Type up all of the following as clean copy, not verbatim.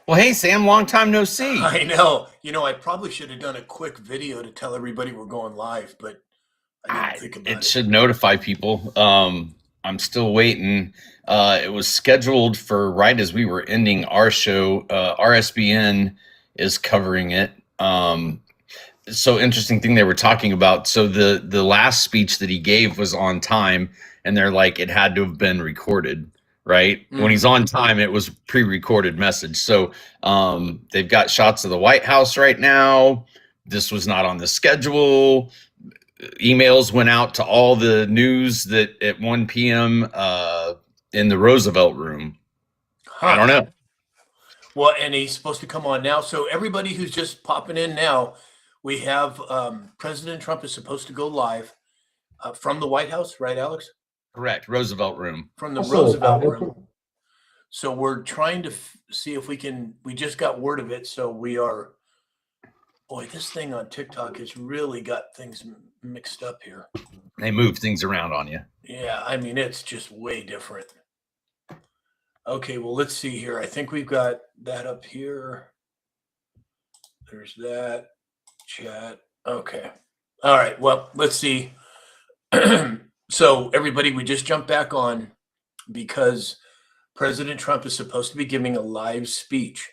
Well, hey, Sam, long time no see. I know. I probably should have done a quick video to tell everybody we're going live, but I didn't think It about it. should notify people. I'm still waiting. It was scheduled for right as we were ending our show. RSBN is covering it. So interesting thing they were talking about. So the last speech that he gave was on time, and they're like it had to have been recorded, right? When he's Hmm. on time, it was pre-recorded message. So they've got shots of the White House right now. This was not on the schedule. Emails went out to all the news that at 1 p.m. In the Roosevelt room. I Huh. don't know. Well, and he's supposed to come on now. So everybody who's just popping in now, we have President Trump is supposed to go live from the White House, right, Alex? Correct. Roosevelt room. From the Also, Roosevelt room. So we're trying to see if we can. We just got word of it, so we are. Boy, this thing on TikTok has really got things mixed up here. They move things around on you. Yeah, I mean, it's just way different. Okay, well, let's see here. I think we've got that up here. There's that chat. Okay. All right. Well, let's see. So, everybody, we just jumped back on because President Trump is supposed to be giving a live speech.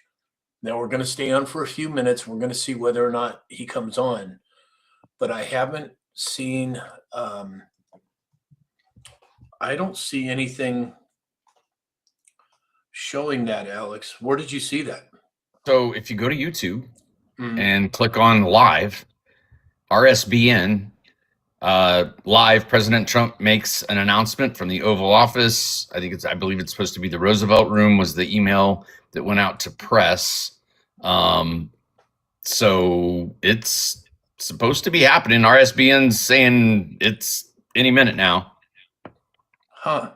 Now, we're going to stay on for a few minutes. We're going to see whether or not he comes on. But I haven't seen, I don't see anything showing that, Alex. Where did you see that? So if you go to YouTube Mm. and click on live, RSBN live, President Trump makes an announcement from the Oval Office. I believe it's supposed to be the Roosevelt room was the email that went out to press. So it's supposed to be happening. RSBN's saying it's any minute now. Huh.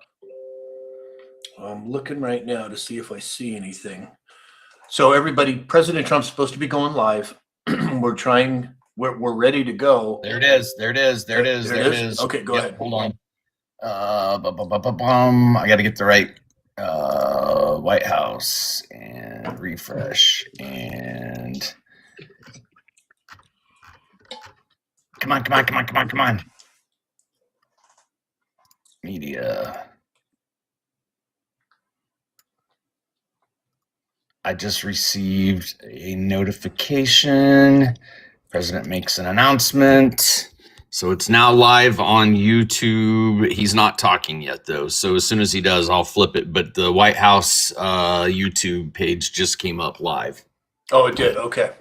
I'm looking right now to see if I see anything. So everybody, President Trump's supposed to be going live. We're ready to go. There it is. There it is. There it is. There it is. Okay, go ahead. Hold on. I got to get the right White House and refresh and come on. Media. I just received a notification. President makes an announcement. So it's now live on YouTube. He's not talking yet, though. So as soon as he does, I'll flip it. But the White House YouTube page just came up live. Oh, it did. Okay.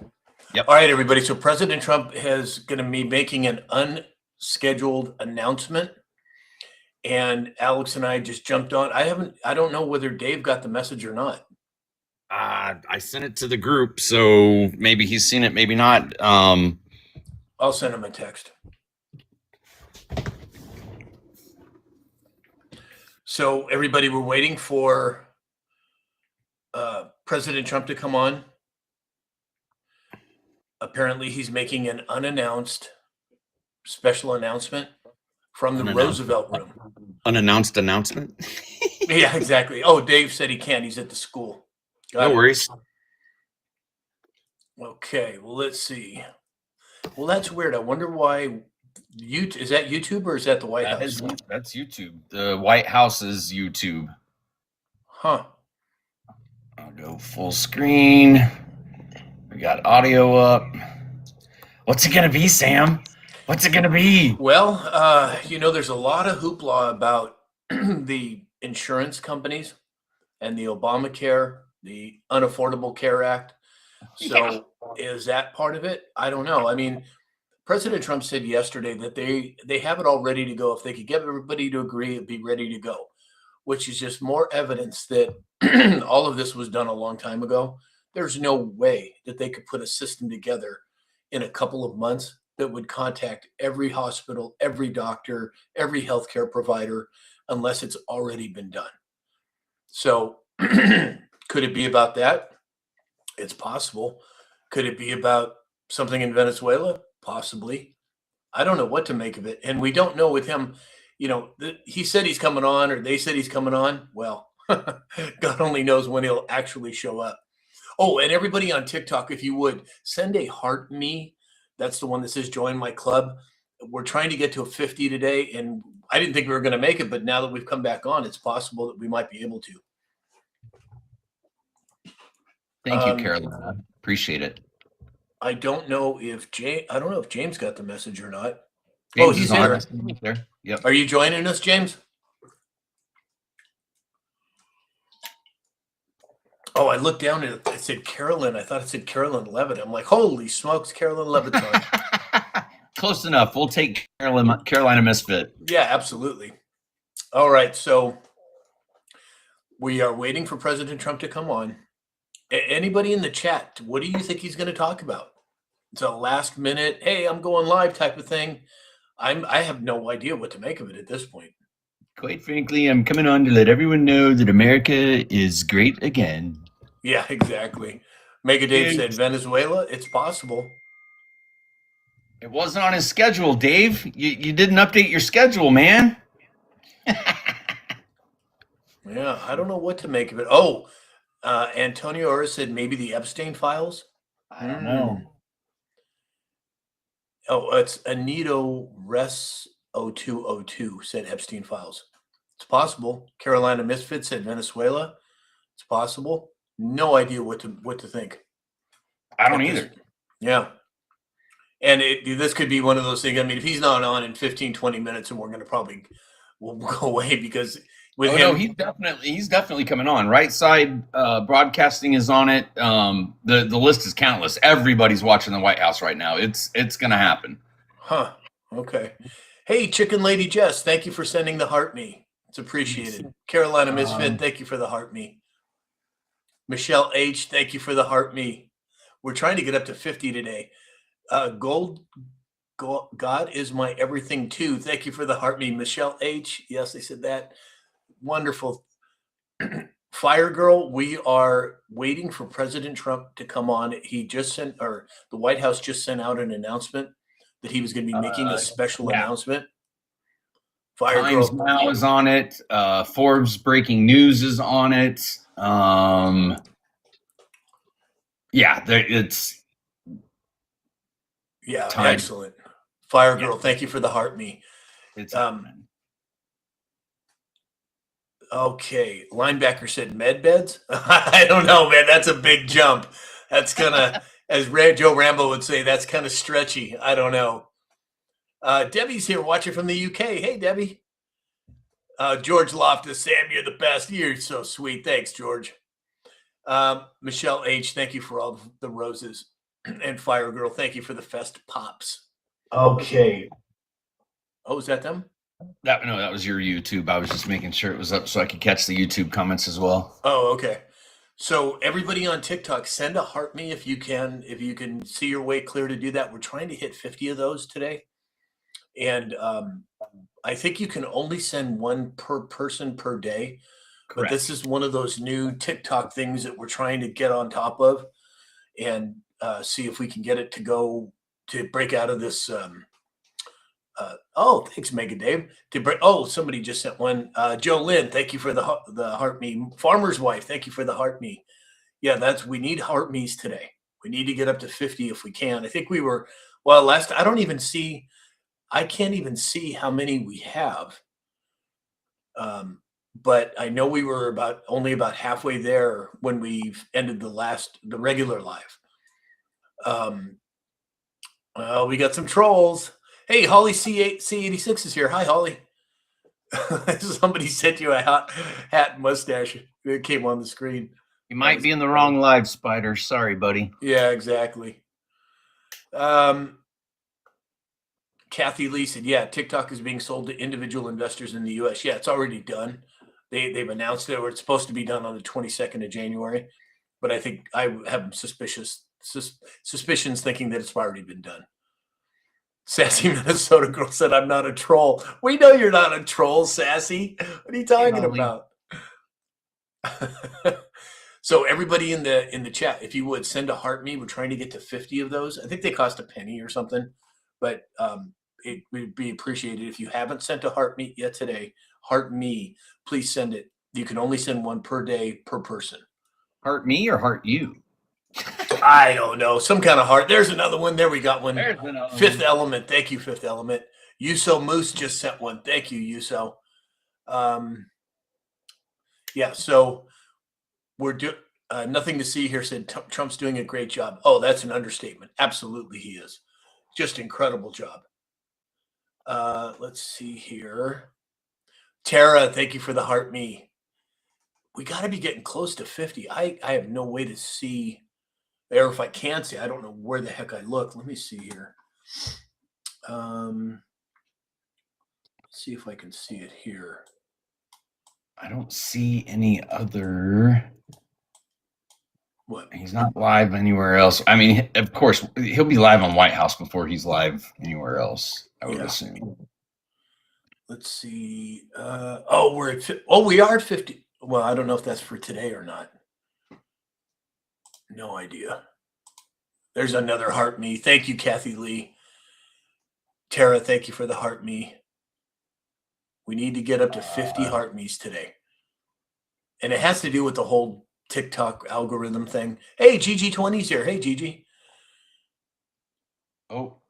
Yep. All right, everybody. So President Trump is going to be making an unscheduled announcement. And Alex and I just jumped on. I don't know whether Dave got the message or not. I sent it to the group, so maybe he's seen it, maybe not. I'll send him a text. So everybody, we're waiting for President Trump to come on. Apparently, he's making an unannounced special announcement from the Roosevelt room. Unannounced announcement? Yeah, exactly. Oh, Dave said he can't. He's at the school. No worries. Okay, well, let's see. Well, that's weird. I wonder why. Is that YouTube or is that the White House? That's YouTube. The White House is YouTube. Huh. I'll go full screen. We got audio up. What's it gonna be, Sam? What's it gonna be? Well, there's a lot of hoopla about the insurance companies and the Obamacare, the Unaffordable Care Act. So is that part of it? I don't know. I mean, President Trump said yesterday that they have it all ready to go. If they could get everybody to agree, it'd be ready to go, which is just more evidence that all of this was done a long time ago. There's no way that they could put a system together in a couple of months that would contact every hospital, every doctor, every healthcare provider, unless it's already been done. So could it be about that? It's possible. Could it be about something in Venezuela? Possibly. I don't know what to make of it. And we don't know with him, he said he's coming on or they said he's coming on. Well, God only knows when he'll actually show up. Oh, and everybody on TikTok, if you would send a heart me. That's the one that says join my club. We're trying to get to a 50 today, and I didn't think we were going to make it, but now that we've come back on, it's possible that we might be able to. Thank you, Carolina. Appreciate it. I don't know if James got the message or not. James he's is on. here. He's there. Yep. Are you joining us, James? Oh, I looked down and it said Carolyn. I thought it said Carolyn Levitt. I'm like, holy smokes, Carolyn Levitt's on. Close enough. We'll take Carolina Misfit. Yeah, absolutely. All right, so we are waiting for President Trump to come on. Anybody in the chat, what do you think he's going to talk about? It's a last minute, hey, I'm going live type of thing. I have no idea what to make of it at this point. Quite frankly, I'm coming on to let everyone know that America is great again. Yeah, exactly. Mega Dave said Venezuela. It's possible. It wasn't on his schedule, Dave. You didn't update your schedule, man. Yeah, I don't know what to make of it. Oh, Antonio Ora said maybe the Epstein files. I don't know. Oh, it's Anito Res 0202 said Epstein files. It's possible. Carolina Misfit said Venezuela. It's possible. No idea what to think. I don't either. Yeah. And this could be one of those things. I mean, if he's not on in 15, 20 minutes, and we're going to we'll go away because with him. No, he's definitely coming on. Right Side Broadcasting is on it. The list is countless. Everybody's watching the White House right now. It's going to happen. Huh. Okay. Hey, Chicken Lady Jess, thank you for sending the heart me. It's appreciated. Carolina Misfit, thank you for the heart me. Michelle H, thank you for the heart me. We're trying to get up to 50 today. God is my everything too. Thank you for the heart me. Michelle H, yes, they said that. Wonderful. Fire Girl, we are waiting for President Trump to come on. He just sent, or the White House just sent out an announcement that he was going to be making a special announcement. Fire Times Girl Now is on it. Forbes Breaking News is on it. It's time. Excellent. Fire Girl, thank you for the heart me. It's okay. Linebacker said med beds. I don't know, man. That's a big jump. That's gonna, as Joe Rambo would say, that's kind of stretchy. I don't know. Debbie's here watching from the UK. Hey, Debbie. George Loftus, Sam, you're the best. You're so sweet. Thanks, George. Michelle H, thank you for all the roses. And Fire Girl, thank you for the fest pops. Okay. Oh, is that them? That was your YouTube. I was just making sure it was up so I could catch the YouTube comments as well. Oh, okay. So everybody on TikTok, send a heart me if you can. If you can see your way clear to do that. We're trying to hit 50 of those today. And I think you can only send one per person per day. Correct. But this is one of those new TikTok things that we're trying to get on top of and see if we can get it to go to break out of this. Thanks, Mega Dave. Somebody just sent one. Joe Lynn, thank you for the heart me. Farmer's Wife, thank you for the heart me. Yeah, we need heart me's today. We need to get up to 50 if we can. I think we were, I can't even see how many we have. But I know we were only about halfway there when we ended the regular live. We got some trolls. Hey, Holly C86 is here. Hi, Holly. Somebody sent you a hat and mustache that came on the screen. You might be in the wrong live, Spider. Sorry, buddy. Yeah, exactly. Kathy Lee said, yeah, TikTok is being sold to individual investors in the U.S. Yeah, it's already done. They've announced it, or it's supposed to be done on the 22nd of January. But I think I have suspicions thinking that it's already been done. Sassy Minnesota girl said, I'm not a troll. We know you're not a troll, Sassy. What are you talking about? So everybody in the chat, if you would send a heart me, we're trying to get to 50 of those. I think they cost a penny or something, but it would be appreciated. If you haven't sent a heart me yet today, heart me, please send it. You can only send one per day per person. Heart me or heart you? I don't know. Some kind of heart. There's another one. There we got one. There's another Fifth one. Element. Thank you, Fifth Element. Yuso Moose just sent one. Thank you, Yuso. Yeah, so we're nothing to see here said Trump's doing a great job. Oh, that's an understatement. Absolutely, he is. Just incredible job. Let's see here. Tara, thank you for the heart me. We got to be getting close to 50. I have no way to see, or if I can see, I don't know where the heck I look. Let me see here. See if I can see it here. I don't see any other. What? He's not live anywhere else. I mean, of course, he'll be live on White House before he's live anywhere else, I would assume. Let's see. We're at we are at 50. Well, I don't know if that's for today or not. No idea. There's another heart me. Thank you, Kathy Lee. Tara, thank you for the heart me. We need to get up to 50 heart me's today. And it has to do with the whole TikTok algorithm thing. Hey, GG20's here. Hey, Gigi. Oh,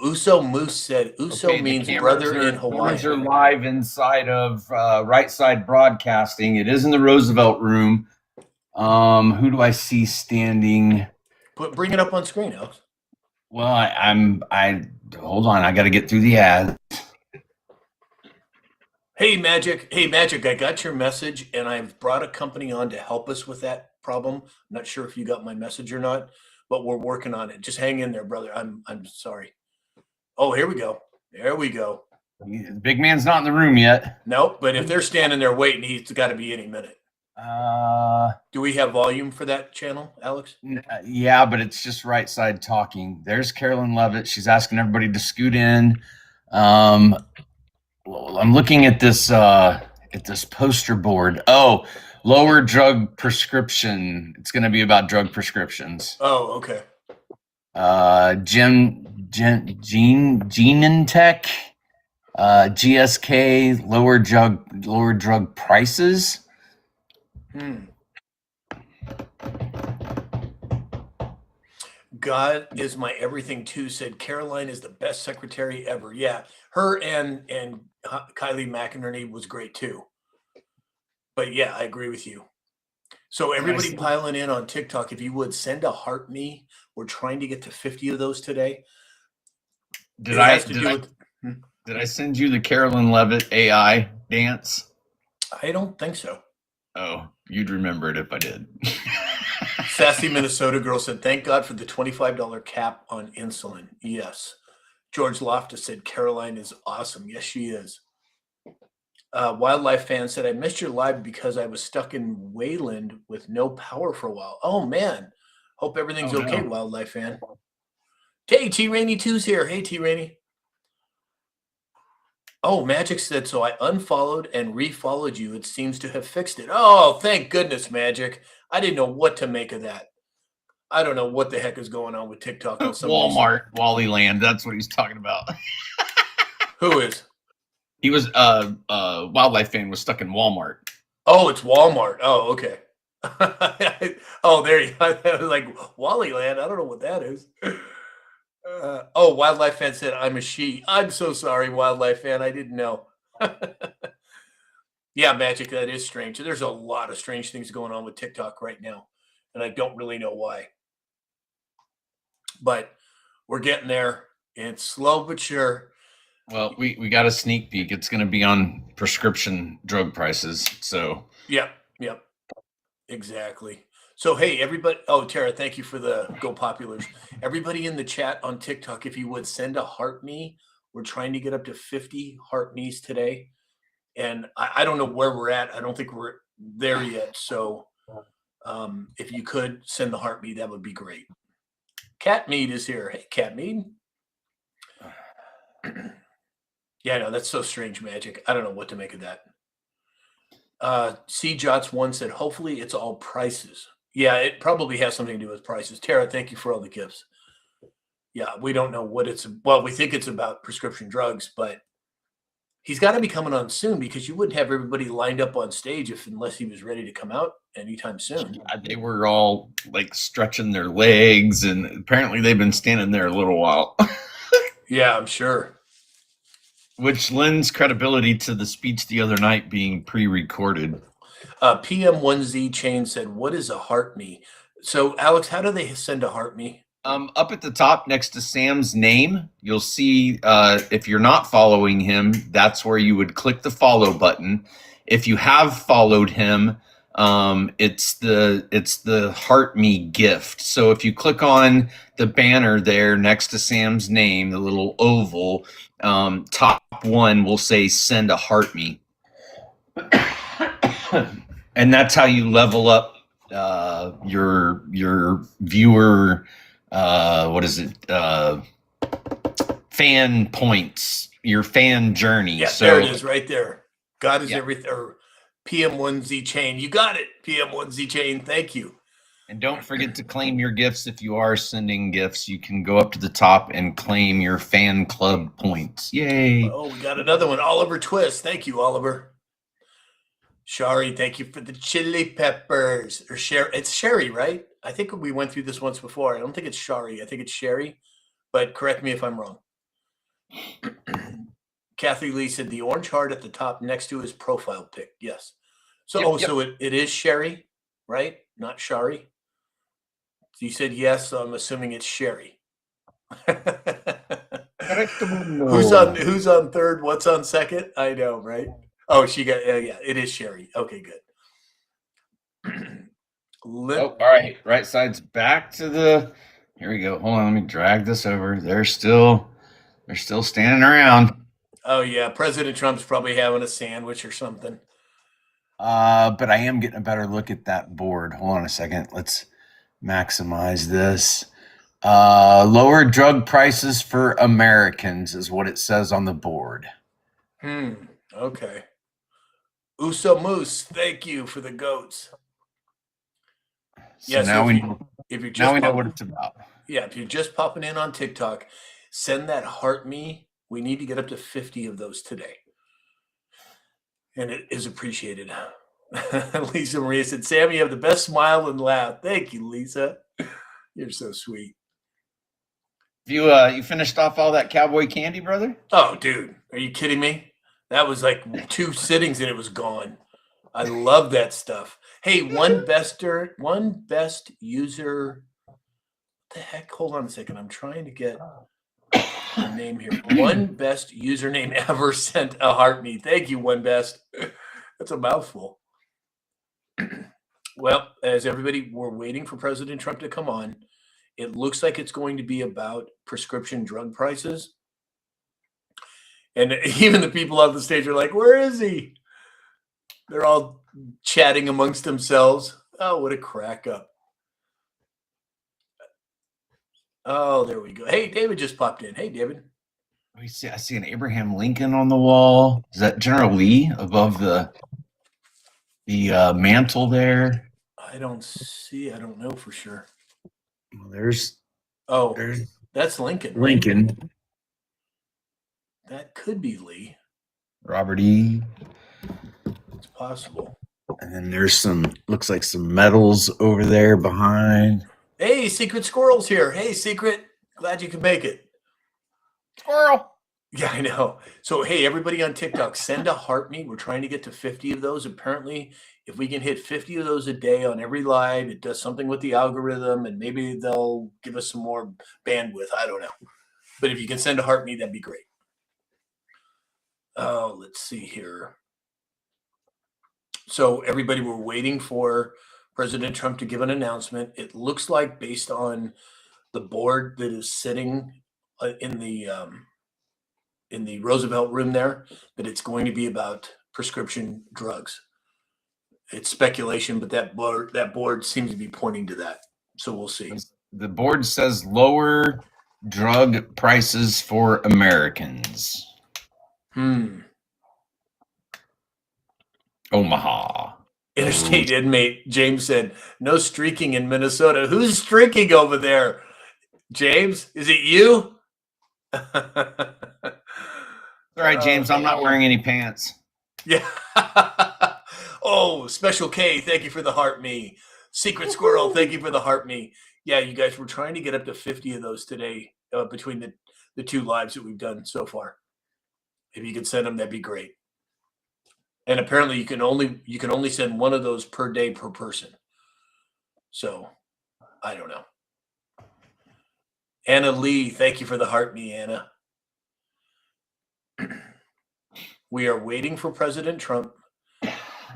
Uso Moose said Uso means brother in Hawaii. Cameras are live inside of Right Side Broadcasting. It is in the Roosevelt Room. Who do I see standing? Bring it up on screen, Alex. Well, I hold on. I got to get through the ad. Hey, Magic. Hey, Magic, I got your message, and I've brought a company on to help us with that problem. I'm not sure if you got my message or not, but we're working on it. Just hang in there, brother. I'm sorry. Oh, here we go. There we go. The big man's not in the room yet. Nope, but if they're standing there waiting, he's got to be any minute. Do we have volume for that channel, Alex? Yeah, but it's just Right Side talking. There's Carolyn Levitt. She's asking everybody to scoot in. I'm looking at this poster board. Oh, lower drug prescription. It's going to be about drug prescriptions. Oh, okay. Genentech, GSK, lower drug prices. God is my everything too, said Caroline is the best secretary ever. Yeah, her and Kylie McInerney was great too. But yeah, I agree with you. So everybody piling in on TikTok, if you would send a heart me. We're trying to get to 50 of those today. Did I send you the Carolyn Levitt AI dance? I don't think so. Oh, you'd remember it if I did. Sassy Minnesota girl said, thank God for the $25 cap on insulin. Yes. George Loftus said, Caroline is awesome. Yes, she is. Wildlife fan said, I missed your live because I was stuck in Wayland with no power for a while. Oh, man. Hope everything's okay, no. Wildlife fan. Hey, T Rainey 2's here. Hey, T Rainey. Oh, Magic said, so I unfollowed and refollowed you. It seems to have fixed it. Oh, thank goodness, Magic. I didn't know what to make of that. I don't know what the heck is going on with TikTok. On some Walmart, Wally Land. That's what he's talking about. Who is? He was Wildlife fan was stuck in Walmart. Oh, it's Walmart. Oh, okay. Oh, there you go. I was like, Wally Land. I don't know what that is. Wildlife fan said, I'm a she. I'm so sorry, Wildlife fan. I didn't know. Yeah, Magic, that is strange. There's a lot of strange things going on with TikTok right now, and I don't really know why. But we're getting there. It's slow but sure. Well, we got a sneak peek. It's going to be on prescription drug prices. So Yep. Exactly. So, hey, everybody. Oh, Tara, thank you for the Go Populars. Everybody in the chat on TikTok, if you would send a heart me. We're trying to get up to 50 heart me's today. And I don't know where we're at. I don't think we're there yet. So if you could send the heart me, that would be great. Cat Mead is here. Hey, Cat Mead. Yeah, no, that's so strange, Magic. I don't know what to make of that. CJots1 said, hopefully it's all prices. Yeah, it probably has something to do with prices. Tara, thank you for all the gifts. Yeah, we don't know what it's, well, we think it's about prescription drugs, but He's got to be coming on soon because you wouldn't have everybody lined up on stage unless he was ready to come out anytime soon. Yeah, they were all like stretching their legs, and apparently they've been standing there a little while. Yeah, I'm sure. Which lends credibility to the speech the other night being pre-recorded. PM1Z Chain said, "What is a heart me?" So, Alex, how do they send a heart me? Up at the top next to Sam's name, you'll see if you're not following him, that's where you would click the follow button. If you have followed him, it's the Heart Me gift. So if you click on the banner there next to Sam's name, the little oval, top one will say send a Heart Me. And that's how you level up your viewer what is it? Fan points, your fan journey. Yeah, so there it is right there. God is Yeah. everything. Or PM1Z Chain. You got it. PM1Z Chain. Thank you. And don't forget to claim your gifts. If you are sending gifts, you can go up to the top and claim your fan club points. Yay. Oh, we got another one. Oliver Twist. Thank you, Oliver. Shari, thank you for the chili peppers. Or Sherry. It's Sherry, right? I think we went through this once before. I don't think it's Shari. I think it's Sherry. But correct me if I'm wrong. Kathy Lee said the orange heart at the top next to his profile pic. Yes. So, Yep. so it is Sherry, right? Not Shari. You said yes, so I'm assuming it's Sherry. Who's on third? What's on second? I know, right? Oh, she got yeah. It is Sherry. Okay, good. Oh, all right. Right side's back to the. Here we go. Hold on. Let me drag this over. They're still standing around. Oh yeah, President Trump's probably having a sandwich or something. But I am getting a better look at that board. Hold on a second. Let's maximize this. Lower drug prices for Americans is what it says on the board. Okay. Uso Moose, thank you for the goats. So Yeah, now so we if you're just now we know what it's about. Yeah, if you're just popping in on TikTok, send that heart me. We need to get up to 50 of those today. And it is appreciated. Lisa Maria said, Sam, you have the best smile and laugh. Thank you, Lisa. You're so sweet. You finished off all that cowboy candy, brother? Oh, dude, are you kidding me? That was like 2 sittings and it was gone. I love that stuff. Hey, one best user. What the heck? Hold on a second. I'm trying to get the name here. One best username ever sent a heart me. Thank you, one best. That's a mouthful. Well, as everybody, we're waiting for President Trump to come on. It looks like it's going to be about prescription drug prices. And even the people on the stage are like, where is he? They're all chatting amongst themselves. Oh, what a crack up. Oh, there we go. Hey, David just popped in. Hey, David. I see an Abraham Lincoln on the wall. Is that General Lee above the mantle there? I don't see. I don't know for sure. Well, there's that's Lincoln. Lincoln. That could be Lee. Robert E. It's possible. And then there's looks like some medals over there behind. Hey, Secret Squirrel's here. Hey, Secret. Glad you could make it. Squirrel. Yeah, I know. So, hey, everybody on TikTok, send a heart me. We're trying to get to 50 of those. Apparently, if we can hit 50 of those a day on every live, it does something with the algorithm, and maybe they'll give us some more bandwidth. I don't know. But if you can send a heart me, that'd be great. Oh, let's see here. So, everybody, we're waiting for President Trump to give an announcement. It looks like, based on the board that is sitting in the Roosevelt room there, that it's going to be about prescription drugs. It's speculation, but that board seems to be pointing to that. So we'll see. The board says lower drug prices for Americans. Omaha. Interstate inmate James said, no streaking in Minnesota. Who's streaking over there? James, is it you? All right, James, I'm not wearing any pants. Yeah. Oh, Special K, thank you for the heart me. Secret Squirrel, thank you for the heart me. Yeah, you guys, we're trying to get up to 50 of those today between the two lives that we've done so far. If you could send them, that'd be great. And apparently you can only send one of those per day per person. So I don't know. Anna Lee, thank you for the heart me, Anna. We are waiting for President Trump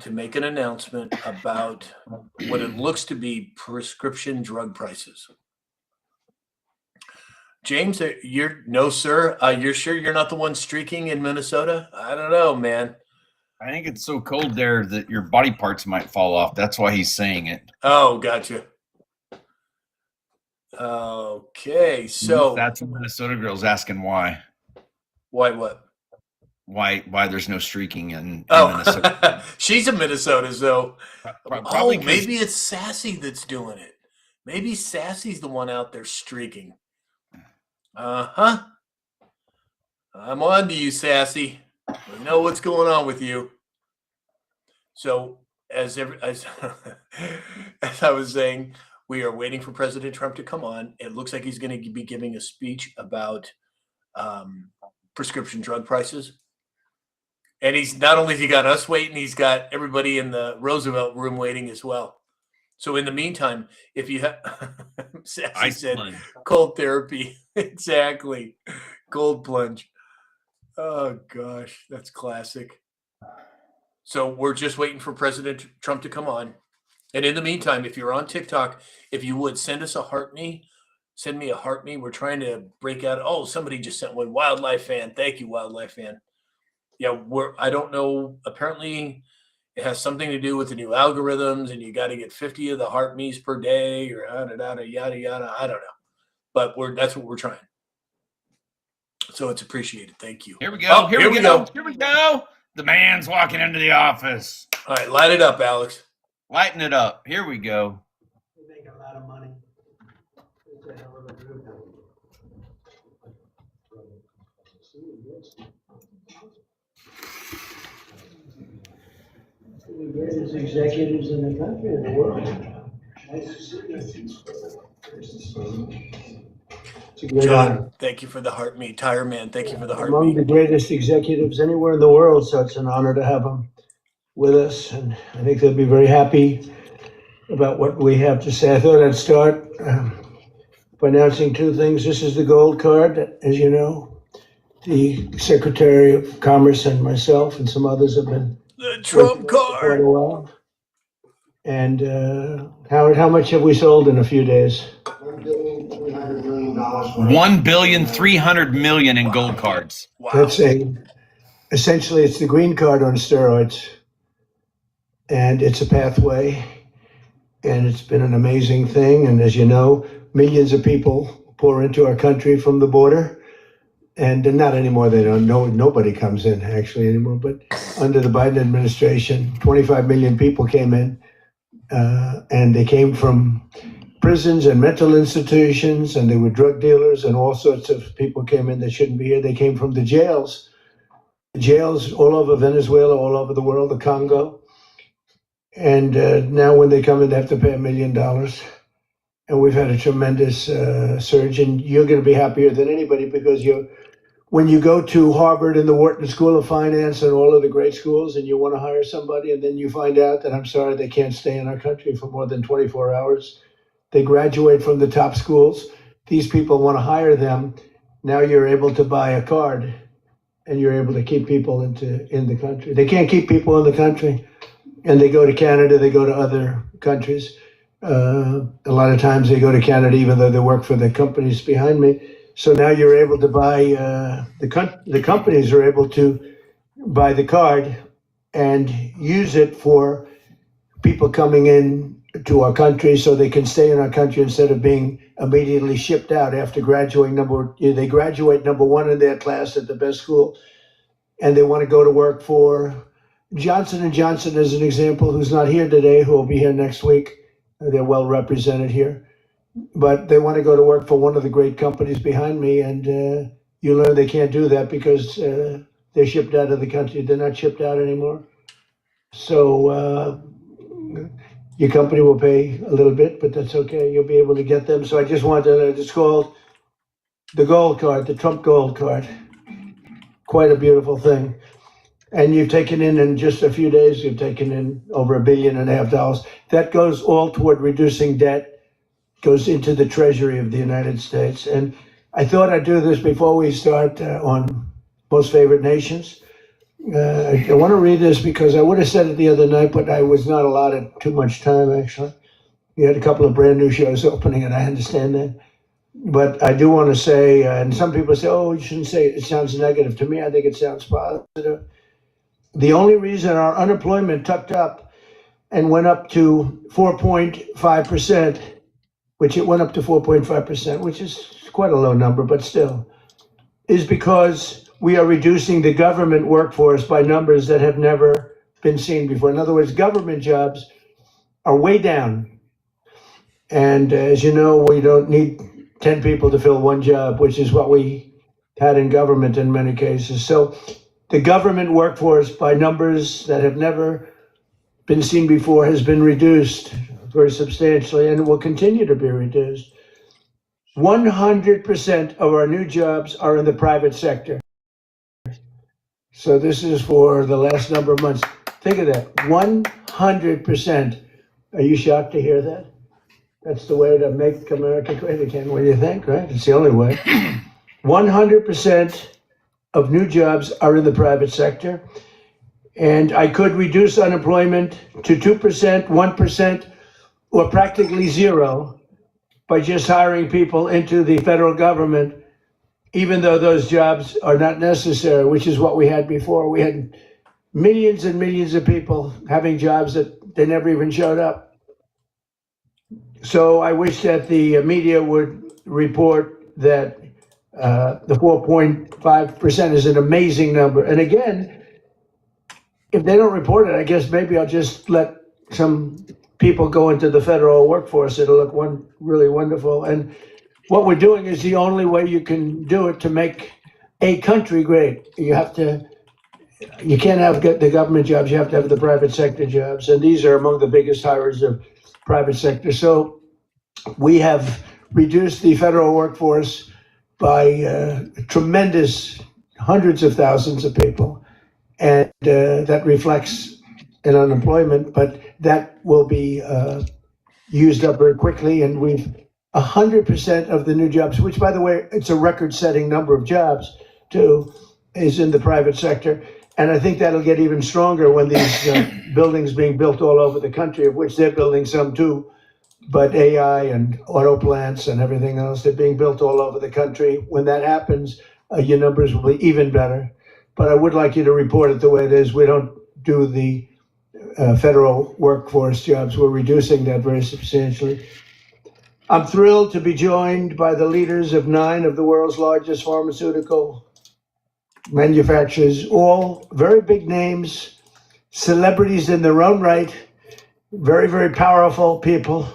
to make an announcement about what it looks to be prescription drug prices. James, no, sir. You're sure you're not the one streaking in Minnesota? I don't know, man. I think it's so cold there that your body parts might fall off. That's why he's saying it. Oh, gotcha. Okay, so that's a Minnesota girl's asking why. Why what? Why there's no streaking in Minnesota? She's a Minnesota, so probably maybe it's Sassy that's doing it. Maybe Sassy's the one out there streaking. I'm on to you, Sassy. We know what's going on with you. So as I was saying, we are waiting for President Trump to come on. It looks like he's going to be giving a speech about prescription drug prices. And he's not only has he got us waiting, he's got everybody in the Roosevelt room waiting as well. So in the meantime, if you have, Sassy said, cold therapy. Exactly. Cold plunge. Oh, gosh. That's classic. So we're just waiting for President Trump to come on. And in the meantime, if you're on TikTok, if you would send us a heart me, send me a heart me. We're trying to break out. Oh, somebody just sent one. Wildlife fan. Thank you, Wildlife fan. Yeah, I don't know. Apparently, it has something to do with the new algorithms, and you got to get 50 of the heart me's per day, or yada yada. I don't know, but that's what we're trying. So it's appreciated. Thank you. Here we go. Here we go. Here we go. The man's walking into the office. All right, light it up, Alex. Lighten it up. Here we go. We make a lot of money. It's a hell of a group. The greatest executives in the country, in the world. Nice to see you. It's a great honor. Thank you for the heart me. Tire Man, thank you for the heart Among me. the greatest executives anywhere in the world, so it's an honor to have them with us. And I think they'll be very happy about what we have to say. I thought I'd start by announcing two things. This is the gold card, as you know. The Secretary of Commerce and myself and some others have been the Trump card. Quite a while. And Howard, how much have we sold in a few days? $1.3 billion in gold cards. Wow. That's essentially it's the green card on steroids, and it's a pathway, and it's been an amazing thing. And as you know, millions of people pour into our country from the border. And not anymore, they don't know, nobody comes in actually anymore, but under the Biden administration, 25 million people came in, and they came from prisons and mental institutions, and they were drug dealers, and all sorts of people came in that shouldn't be here. They came from the jails all over Venezuela, all over the world, the Congo. And now when they come in, they have to pay $1 million. And we've had a tremendous surge, and you're going to be happier than anybody because when you go to Harvard and the Wharton School of Finance and all of the great schools, and you want to hire somebody, and then you find out that, I'm sorry, they can't stay in our country for more than 24 hours. They graduate from the top schools. These people want to hire them. Now you're able to buy a card, and you're able to keep people in the country. They can't keep people in the country, and they go to Canada, they go to other countries. A lot of times they go to Canada, even though they work for the companies behind me. So now you're able to buy, the companies are able to buy the card and use it for people coming in to our country so they can stay in our country instead of being immediately shipped out after graduating. They graduate number one in their class at the best school, and they want to go to work for Johnson & Johnson, as an example, who's not here today, who will be here next week. They're well represented here, but they want to go to work for one of the great companies behind me, and you learn they can't do that because they're shipped out of the country. They're not shipped out anymore. So your company will pay a little bit, but that's okay. You'll be able to get them. So I just wanted to, it's called the Gold Card, the Trump Gold Card. Quite a beautiful thing. And you've taken in just a few days, you've taken in over $1.5 billion. That goes all toward reducing debt, goes into the Treasury of the United States. And I thought I'd do this before we start on Most Favored Nations. I want to read this because I would have said it the other night, but I was not allotted too much time, actually. You had a couple of brand new shows opening, and I understand that. But I do want to say, and some people say, oh, you shouldn't say it. It sounds negative. To me, I think it sounds positive. The only reason our unemployment tucked up and went up to 4.5%, which it went up to 4.5%, which is quite a low number, but still, is because we are reducing the government workforce by numbers that have never been seen before. In other words, government jobs are way down. And as you know, we don't need 10 people to fill one job, which is what we had in government in many cases. So the government workforce, by numbers that have never been seen before, has been reduced very substantially and will continue to be reduced. 100% of our new jobs are in the private sector. So this is for the last number of months. Think of that, 100%. Are you shocked to hear that? That's the way to make America great again. What do you think, right? It's the only way. 100% of new jobs are in the private sector. And I could reduce unemployment to 2%, 1%, or practically zero by just hiring people into the federal government, even though those jobs are not necessary, which is what we had before. We had millions and millions of people having jobs that they never even showed up. So I wish that the media would report that the 4.5% is an amazing number. And again, if they don't report it, I guess maybe I'll just let some people go into the federal workforce. It'll look really wonderful. And what we're doing is the only way you can do it to make a country great. You can't have the government jobs, you have to have the private sector jobs. And these are among the biggest hirers of private sector. So we have reduced the federal workforce by tremendous hundreds of thousands of people. And that reflects in unemployment, but that will be used up very quickly. And we've 100% of the new jobs, which by the way, it's a record-setting number of jobs too, is in the private sector. And I think that'll get even stronger when these buildings being built all over the country, of which they're building some too, but AI and auto plants and everything else, they're being built all over the country. When that happens, your numbers will be even better. But I would like you to report it the way it is. We don't do the federal workforce jobs. We're reducing that very substantially. I'm thrilled to be joined by the leaders of 9 of the world's largest pharmaceutical manufacturers, all very big names, celebrities in their own right, very, very powerful people.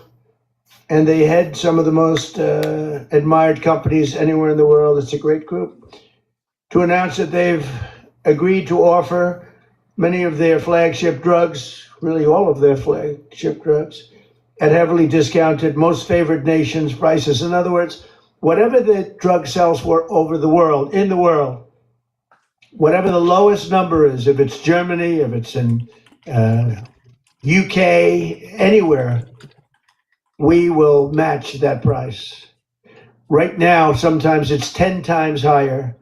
And they head some of the most admired companies anywhere in the world. It's a great group. To announce that they've agreed to offer many of their flagship drugs, really all of their flagship drugs, at heavily discounted most favored nations prices. In other words, whatever the drug sells for over the world, in the world, whatever the lowest number is, if it's Germany, if it's in UK, anywhere, we will match that price. Right now, sometimes it's 10 times higher.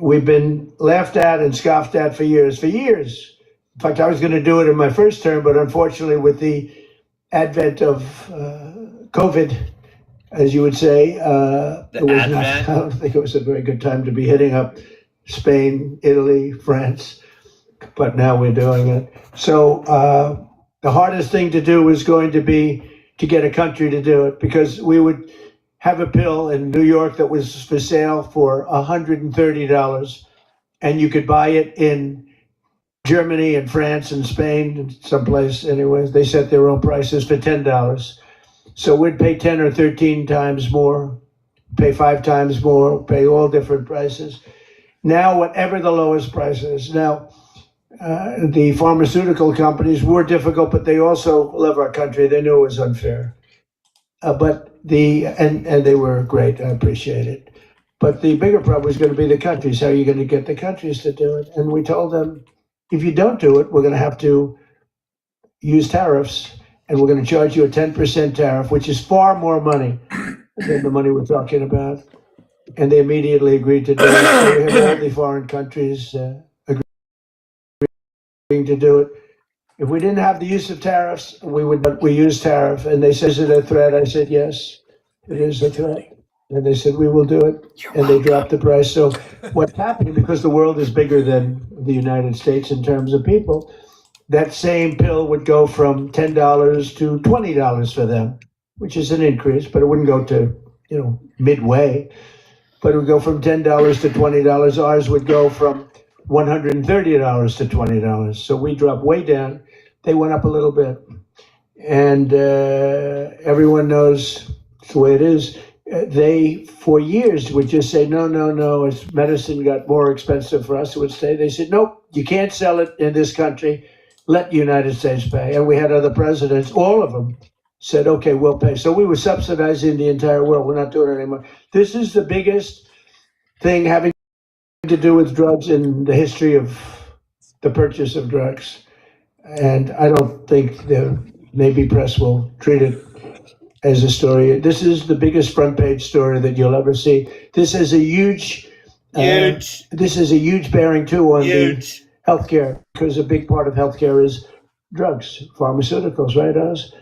We've been laughed at and scoffed at for years. In fact, I was going to do it in my first term, but unfortunately with the advent of COVID, as you would say, I don't think it was a very good time to be hitting up Spain, Italy, France, but now we're doing it. So the hardest thing to do is going to be to get a country to do it, because we would have a pill in New York that was for sale for $130, and you could buy it in Germany and France and Spain and someplace anyways. They set their own prices for $10. So we'd pay 10 or 13 times more, pay 5 times more, pay all different prices. now whatever the lowest price is. Now, the pharmaceutical companies were difficult, but they also love our country. They knew it was unfair. And they were great. I appreciate it. But the bigger problem is going to be the countries. How are you going to get the countries to do it? And we told them, if you don't do it, we're going to have to use tariffs, and we're going to charge you a 10% tariff, which is far more money than the money we're talking about. And they immediately agreed to do it. So we have all the foreign countries agreeing to do it. If we didn't have the use of tariffs, we use tariff. And they said, is it a threat? I said, yes, it is a threat. And they said, we will do it. And they dropped the price. So what's happening, because the world is bigger than the United States in terms of people, that same pill would go from $10 to $20 for them, which is an increase, but it wouldn't go to, midway. But it would go from $10 to $20. Ours would go from $130 to $20. So we dropped way down. They went up a little bit. And everyone knows it's the way it is. They, for years, would just say, no. As medicine got more expensive for us, it would say, they said, nope, you can't sell it in this country. Let the United States pay. And we had other presidents, all of them, said, okay, we'll pay. So we were subsidizing the entire world. We're not doing it anymore. This is the biggest thing having to do with drugs in the history of the purchase of drugs. And I don't think the maybe press will treat it as a story. This is the biggest front page story that you'll ever see. This is a huge bearing too on the healthcare, because a big part of healthcare is drugs, pharmaceuticals, right, Oz?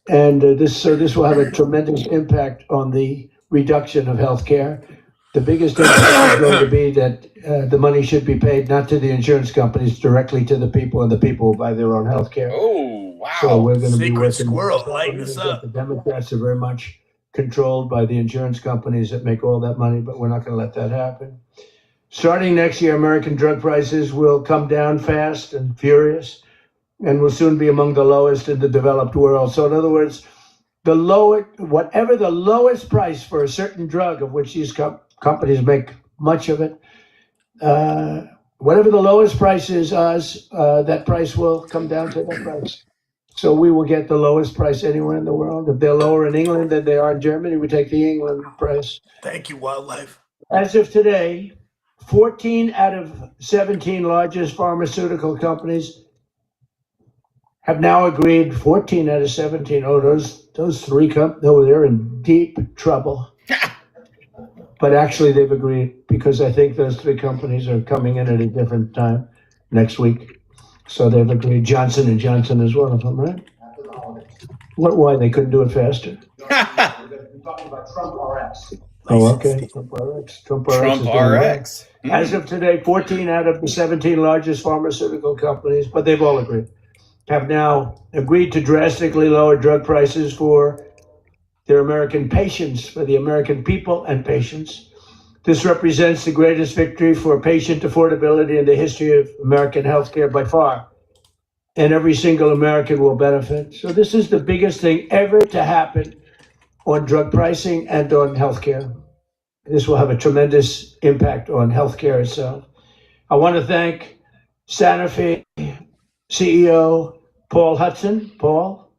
And this will have a tremendous impact on the reduction of healthcare. The biggest impact is going to be that the money should be paid not to the insurance companies, directly to the people, and the people will buy their own healthcare. Oh, wow. So we're going to be Secret working. squirrel, lighten us up. The Democrats are very much controlled by the insurance companies that make all that money, but we're not going to let that happen. Starting next year, American drug prices will come down fast and furious, and will soon be among the lowest in the developed world. So in other words, whatever the lowest price for a certain drug, of which these companies make much of it, whatever the lowest price is, that price will come down to that price. So we will get the lowest price anywhere in the world. If they're lower in England than they are in Germany, we take the England price. Thank you, wildlife. As of today, 14 out of 17 largest pharmaceutical companies have now agreed. 14 out of 17. Oh, those three they're in deep trouble. But actually, they've agreed, because I think those three companies are coming in at a different time next week. So they've agreed. Johnson & Johnson is one of them, right? Why? They couldn't do it faster? We're talking about Trump RX. Oh, okay. Trump RX. Trump RX. Trump is doing well. RX. As of today, 14 out of the 17 largest pharmaceutical companies, but they've all agreed, have now agreed to drastically lower drug prices for their American patients, for the American people and patients. This represents the greatest victory for patient affordability in the history of American healthcare by far. And every single American will benefit. So this is the biggest thing ever to happen on drug pricing and on healthcare. This will have a tremendous impact on healthcare itself. I want to thank Sanofi CEO Paul Hudson. Paul?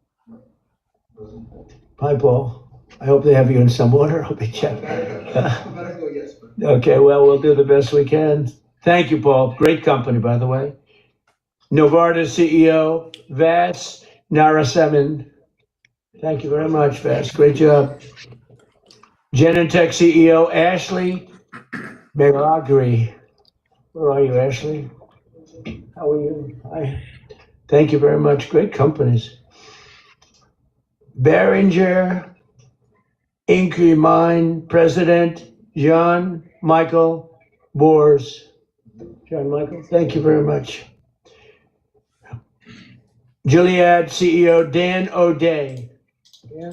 Hi, Paul. I hope they have you in some order. I'll be checking. Okay, well, we'll do the best we can. Thank you, Paul. Great company, by the way. Novartis CEO Vas Narasimhan. Thank you very much, Vas. Great job. Genentech CEO Ashley Beragri. Where are you, Ashley? How are you? Hi. Thank you very much. Great companies. Behringer Ingelheim President Jean-Michel Boers. Jean-Michel, thank you very much. Gilead CEO Dan O'Day. Yeah.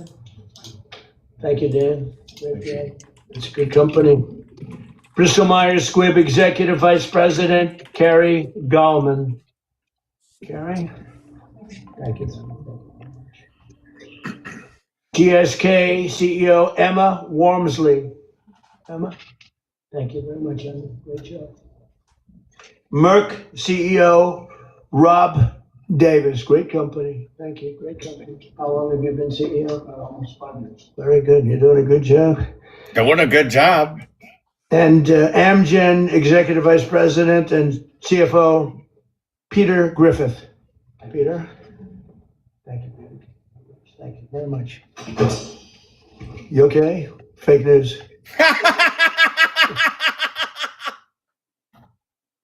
Thank you, Dan. Great job. It's a good company. Bristol Myers Squibb Executive Vice President Carrie Gallman. Carrie? Thank you. GSK CEO Emma Wormsley. Emma? Thank you very much, Emma. Great job. Merck CEO, Rob Davis. Great company. Thank you. Great company. How long have you been CEO? Almost 5 years. Very good. You're doing a good job. Doing a good job. And Amgen Executive Vice President and CFO, Peter Griffith. Peter? Thank you, Peter. Thank you very much. You okay? Fake news.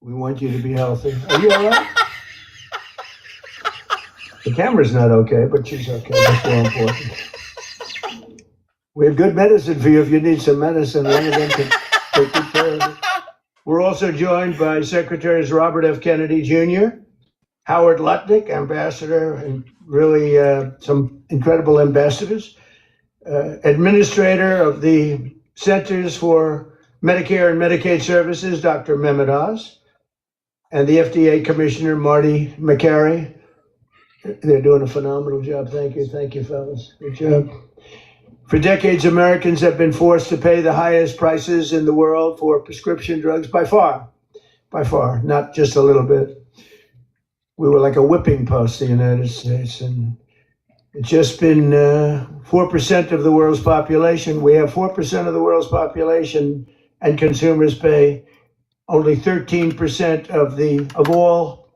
We want you to be healthy. Are you all right? The camera's not okay, but she's okay. That's more important. We have good medicine for you if you need some medicine. One of them can take good care of it. We're also joined by Secretaries Robert F. Kennedy Jr., Howard Lutnick, ambassador, and really some incredible ambassadors, administrator of the Centers for Medicare and Medicaid Services, Dr. Mehmet Oz, and the FDA Commissioner, Marty McCary. They're doing a phenomenal job. Thank you, fellas. Good job. For decades, Americans have been forced to pay the highest prices in the world for prescription drugs by far, not just a little bit. We were like a whipping post, the United States, and it's just been 4% of the world's population. We have 4% of the world's population, and consumers pay only 13% of all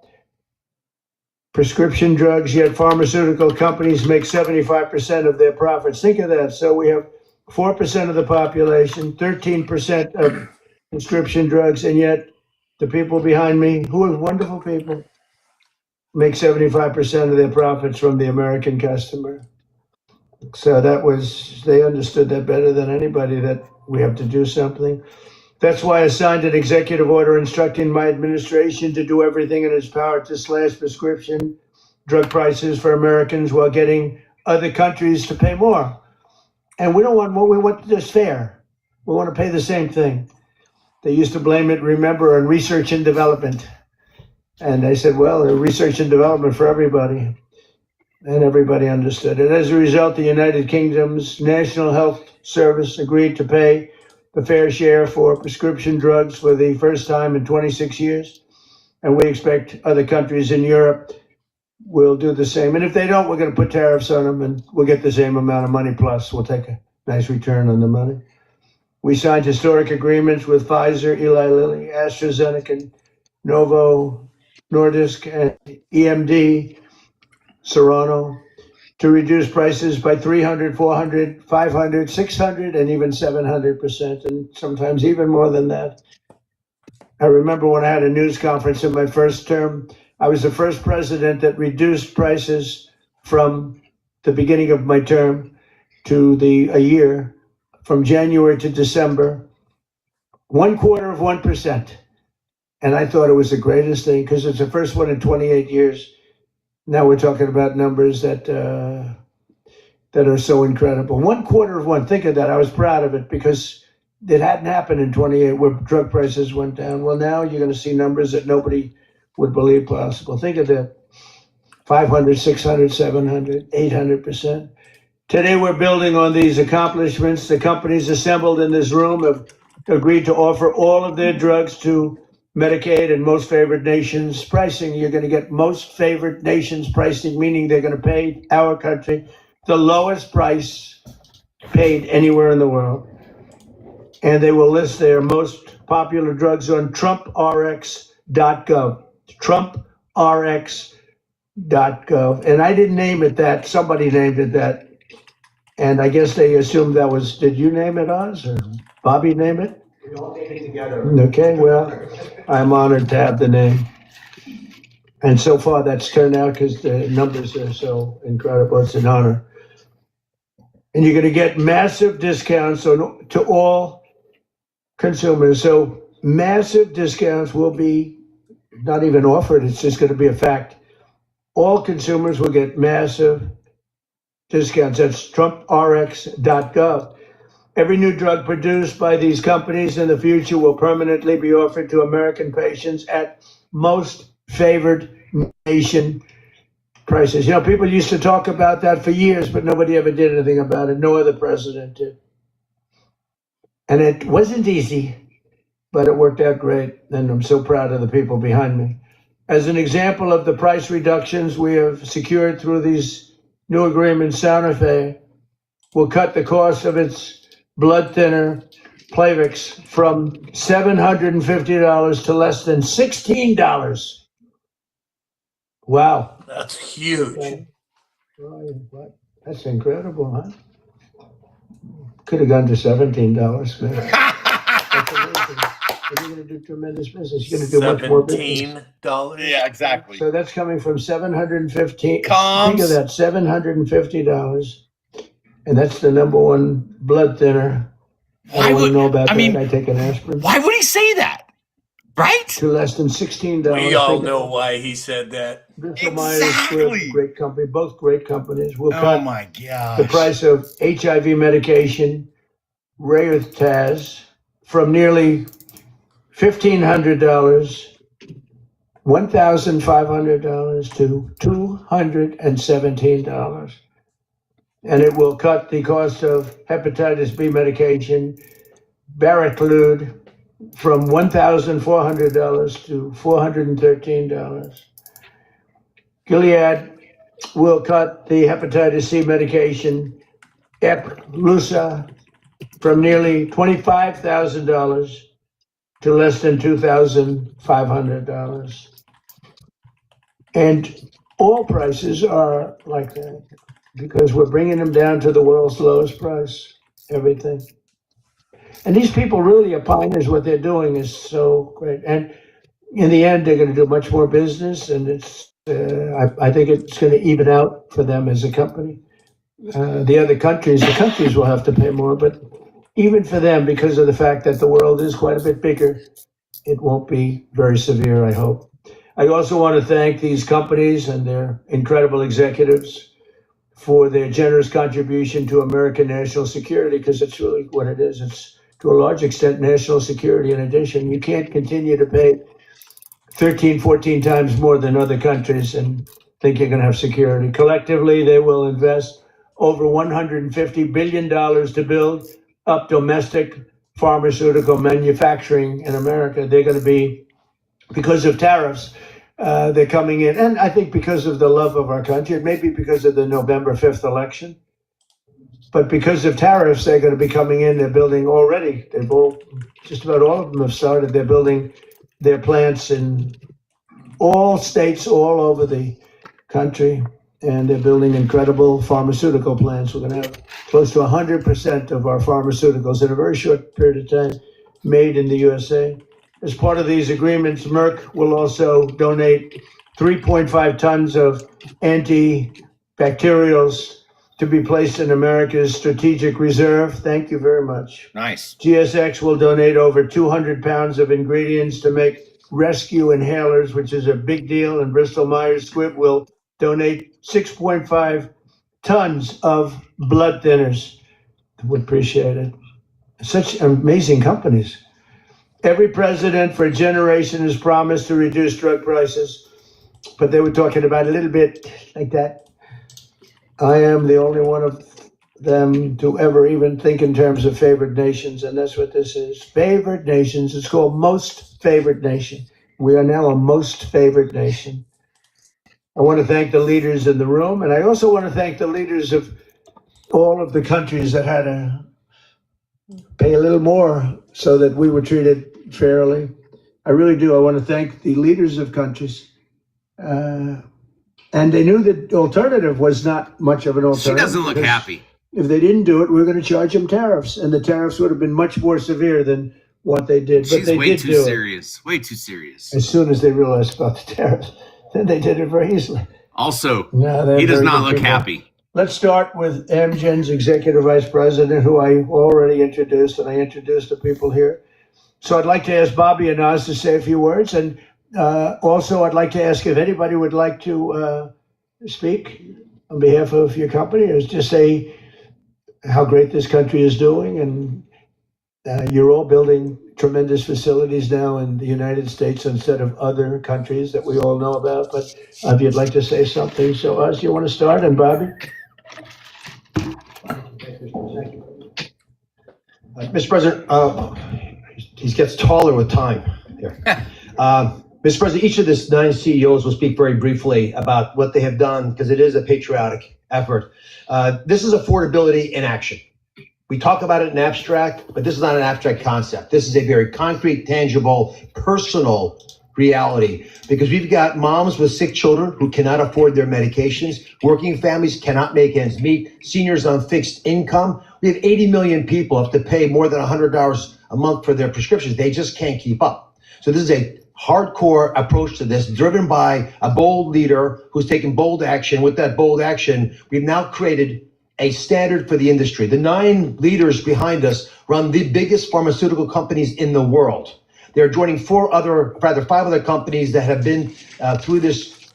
prescription drugs, yet pharmaceutical companies make 75% of their profits. Think of that. So we have 4% of the population, 13% of prescription drugs, and yet the people behind me, who are wonderful people, make 75% of their profits from the American customer. So they understood that better than anybody, that we have to do something. That's why I signed an executive order instructing my administration to do everything in its power to slash prescription drug prices for Americans while getting other countries to pay more. And we don't want more, we want this fair. We want to pay the same thing. They used to blame it, remember, on research and development. And I said, well, research and development for everybody. And everybody understood it. As a result, the United Kingdom's National Health Service agreed to pay the fair share for prescription drugs for the first time in 26 years. And we expect other countries in Europe will do the same. And if they don't, we're going to put tariffs on them and we'll get the same amount of money plus. We'll take a nice return on the money. We signed historic agreements with Pfizer, Eli Lilly, AstraZeneca, Novo Nordisk, and EMD, Serrano, to reduce prices by 300, 400, 500, 600, and even 700%, and sometimes even more than that. I remember when I had a news conference in my first term, I was the first president that reduced prices from the beginning of my term to a year, from January to December, 0.25%. And I thought it was the greatest thing because it's the first one in 28 years. Now we're talking about numbers that are so incredible. 0.25%. Think of that. I was proud of it because it hadn't happened in 28 where drug prices went down. Well, now you're going to see numbers that nobody would believe possible. Think of that. 500, 600, 700, 800%. Today we're building on these accomplishments. The companies assembled in this room have agreed to offer all of their drugs to Medicaid and most favored nations pricing. You're going to get most favored nations pricing, meaning they're going to pay our country the lowest price paid anywhere in the world. And they will list their most popular drugs on TrumpRx.gov. TrumpRx.gov. And I didn't name it that. Somebody named it that. And I guess they assumed that was, did you name it, Oz? Or Bobby name it? We all did it together. Okay, well, I'm honored to have the name. And so far that's turned out because the numbers are so incredible. It's an honor. And you're going to get massive discounts to all consumers. So massive discounts will be not even offered. It's just going to be a fact. All consumers will get massive discounts. That's TrumpRx.gov. Every new drug produced by these companies in the future will permanently be offered to American patients at most favored nation prices. You know, people used to talk about that for years, but nobody ever did anything about it. No other president did. And it wasn't easy. but it worked out great, and I'm so proud of the people behind me. As an example of the price reductions we have secured through these new agreements, Santa Fe will cut the cost of its blood thinner, Plavix, from $750 to less than $16. Wow. That's huge. That's incredible, huh? Could have gone to $17, man. That's amazing. You're going to do tremendous business. You're going to do much more business. $17. Yeah, exactly. So that's coming from $750. Comes. Think of that, $750, and that's the number one blood thinner. I Why don't want would- to know about I that. mean, I take an aspirin. Why would he say that? Right? To less than $16. We all Think know of why he said that. Bristol Myers Exactly. Squibb, great company. Both great companies. Will Oh cut my gosh. the price of HIV medication, Raytaz, from nearly $1,500, $1,500 to $217. And it will cut the cost of hepatitis B medication, Baraclude, from $1,400 to $413. Gilead will cut the hepatitis C medication, Epclusa, from nearly $25,000 to less than $2,500. And all prices are like that because we're bringing them down to the world's lowest price, everything. And these people really are pioneers. What they're doing is so great. And in the end, they're going to do much more business. And it's, I think it's going to even out for them as a company. The countries will have to pay more, but even for them, because of the fact that the world is quite a bit bigger, it won't be very severe, I hope. I also want to thank these companies and their incredible executives for their generous contribution to American national security, because it's really what it is. It's to a large extent national security. In addition, you can't continue to pay 13, 14 times more than other countries and think you're going to have security. Collectively, they will invest over $150 billion to build up domestic pharmaceutical manufacturing in America. They're going to be, because of tariffs, they're coming in. And I think because of the love of our country, it may be because of the November 5th election, but because of tariffs, they're going to be coming in. They're building already. Just about all of them have started. They're building their plants in all states all over the country. And they're building incredible pharmaceutical plants. We're going to have close to 100% of our pharmaceuticals in a very short period of time made in the USA. As part of these agreements, Merck will also donate 3.5 tons of antibacterials to be placed in America's strategic reserve. Thank you very much. Nice. GSX will donate over 200 pounds of ingredients to make rescue inhalers, which is a big deal, and Bristol Myers Squibb will donate 6.5 tons of blood thinners. Would appreciate it. Such amazing companies. Every president for a generation has promised to reduce drug prices, but they were talking about a little bit like that. I am the only one of them to ever even think in terms of favored nations, and that's what this is. Favored nations. It's called most favored nation. We are now a most favored nation. I want to thank the leaders in the room, and I also want to thank the leaders of all of the countries that had to pay a little more so that we were treated fairly. I really do. I want to thank the leaders of countries. And they knew that the alternative was not much of an alternative. She doesn't look because happy. if they didn't do it, we were going to charge them tariffs, and the tariffs would have been much more severe than what they did. But She's they way did too do it. serious. Way too serious. As soon as they realized about the tariffs, then they did it very easily. Also, No, they're he does very not good look people. happy. Let's start with Amgen's executive vice president, who I already introduced, and I introduced the people here. So I'd like to ask Bobby and Oz to say a few words, and also I'd like to ask if anybody would like to speak on behalf of your company, or just say how great this country is doing, and you're all building tremendous facilities now in the United States instead of other countries that we all know about. But if you'd like to say something, so Oz, you want to start, and Bobby? Mr. President, He gets taller with time. Here. Mr. President, each of the 9 CEOs will speak very briefly about what they have done, because it is a patriotic effort. This is affordability in action. We talk about it in abstract, but this is not an abstract concept. This is a very concrete, tangible, personal reality, because we've got moms with sick children who cannot afford their medications. Working families cannot make ends meet. Seniors on fixed income. We have 80 million people who have to pay more than $100 a month for their prescriptions. They just can't keep up. So this is a hardcore approach to this, driven by a bold leader who's taken bold action. With that bold action, we've now created a standard for the industry. The 9 leaders behind us run the biggest pharmaceutical companies in the world. They're joining 5 other companies that have been through this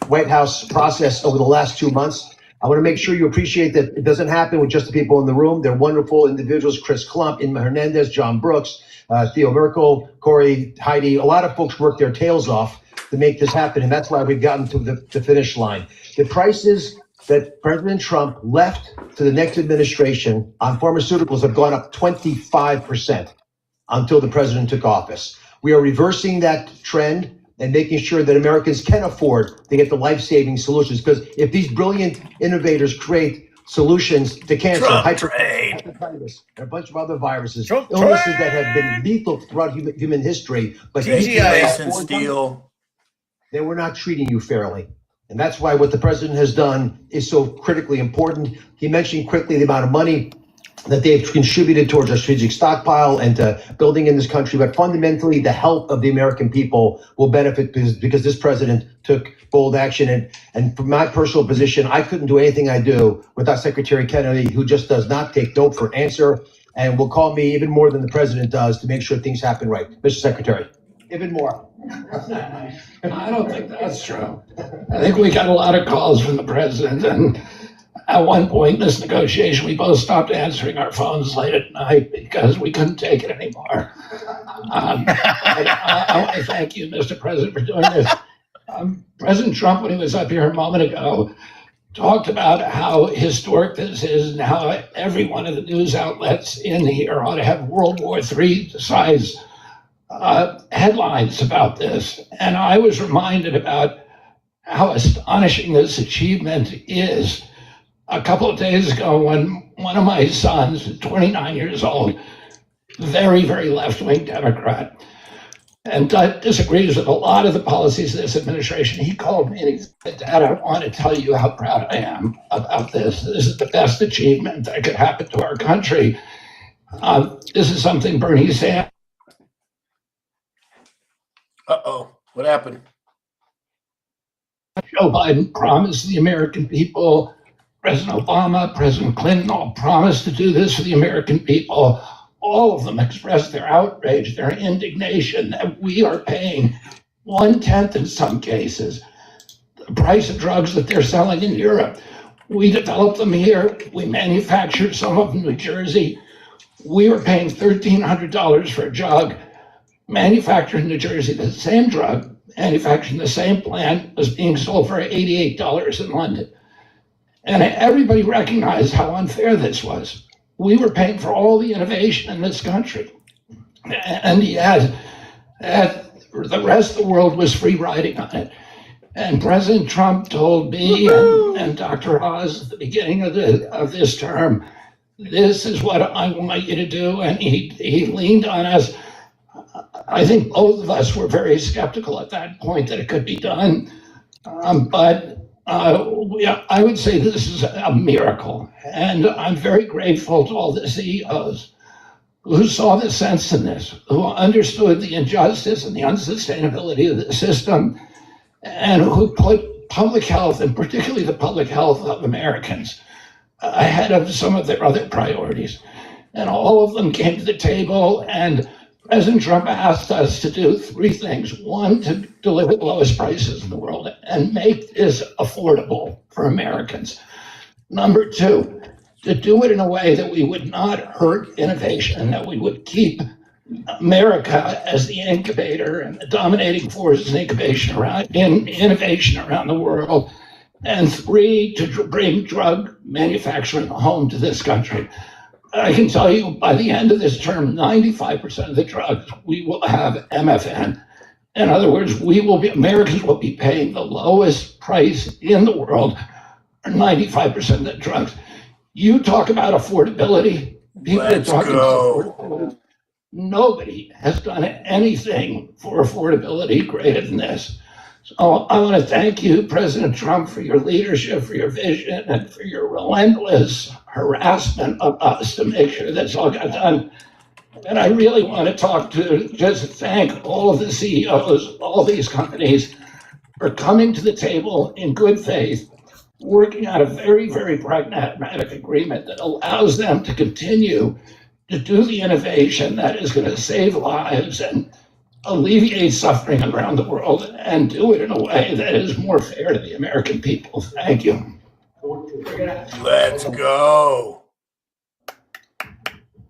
White House process over the last 2 months. I want to make sure you appreciate that it doesn't happen with just the people in the room. They're wonderful individuals: Chris Klump, Inma Hernandez, John Brooks, Theo Merkel, Corey, Heidi. A lot of folks work their tails off to make this happen, and that's why we've gotten to the finish line. The prices that President Trump left to the next administration on pharmaceuticals have gone up 25% until the president took office. We are reversing that trend and making sure that Americans can afford to get the life-saving solutions. Because if these brilliant innovators create solutions to cancer, hepatitis, and a bunch of other viruses, illnesses that have been lethal throughout human history, but Mason Steel. then we're not treating you fairly. And that's why what the president has done is so critically important. He mentioned quickly the amount of money that they've contributed towards our strategic stockpile and to building in this country. But fundamentally, the health of the American people will benefit because this president took bold action. And from my personal position, I couldn't do anything I do without Secretary Kennedy, who just does not take no for an answer and will call me even more than the president does to make sure things happen right. Mr. Secretary. Even more. I don't think that's true. I think we got a lot of calls from the president, and at one point in this negotiation, we both stopped answering our phones late at night because we couldn't take it anymore. I want to thank you, Mr. President, for doing this. President Trump, when he was up here a moment ago, talked about how historic this is and how every one of the news outlets in here ought to have World War III size headlines about this. And I was reminded about how astonishing this achievement is. A couple of days ago, when one of my sons, 29 years old, very, very left-wing Democrat, and disagrees with a lot of the policies of this administration, he called me and he said, "Dad, I want to tell you how proud I am about this. This is the best achievement that could happen to our country. This is something Bernie Sanders." Uh-oh, what happened? Joe Biden promised the American people, President Obama, President Clinton all promised to do this for the American people. All of them expressed their outrage, their indignation that we are paying 1/10 in some cases the price of drugs that they're selling in Europe. We developed them here. We manufactured some of them in New Jersey. We were paying $1,300 for a drug manufactured in New Jersey. The same drug manufactured in the same plant was being sold for $88 in London. And everybody recognized how unfair this was. We were paying for all the innovation in this country. And yet, the rest of the world was free riding on it. And President Trump told me and Dr. Oz at the beginning of this term, this is what I want you to do. And he leaned on us. I think both of us were very skeptical at that point that it could be done. But I would say this is a miracle. And I'm very grateful to all the CEOs who saw the sense in this, who understood the injustice and the unsustainability of the system, and who put public health, and particularly the public health of Americans, ahead of some of their other priorities. And all of them came to the table, and President Trump asked us to do 3 things. 1, to deliver the lowest prices in the world and make this affordable for Americans. Number 2, to do it in a way that we would not hurt innovation, that we would keep America as the incubator and the dominating force in innovation around the world. And 3, to bring drug manufacturing home to this country. I can tell you by the end of this term, 95% of the drugs, we will have MFN. In other words, Americans will be paying the lowest price in the world for 95% of the drugs. You talk about affordability. People Let's are talking go. about affordability. Nobody has done anything for affordability greater than this. So I want to thank you, President Trump, for your leadership, for your vision, and for your relentless harassment of us to make sure this all got done. And I really want to just thank all of the CEOs, all these companies for coming to the table in good faith, working out a very, very pragmatic agreement that allows them to continue to do the innovation that is going to save lives and alleviate suffering around the world and do it in a way that is more fair to the American people. Thank you. Let's go.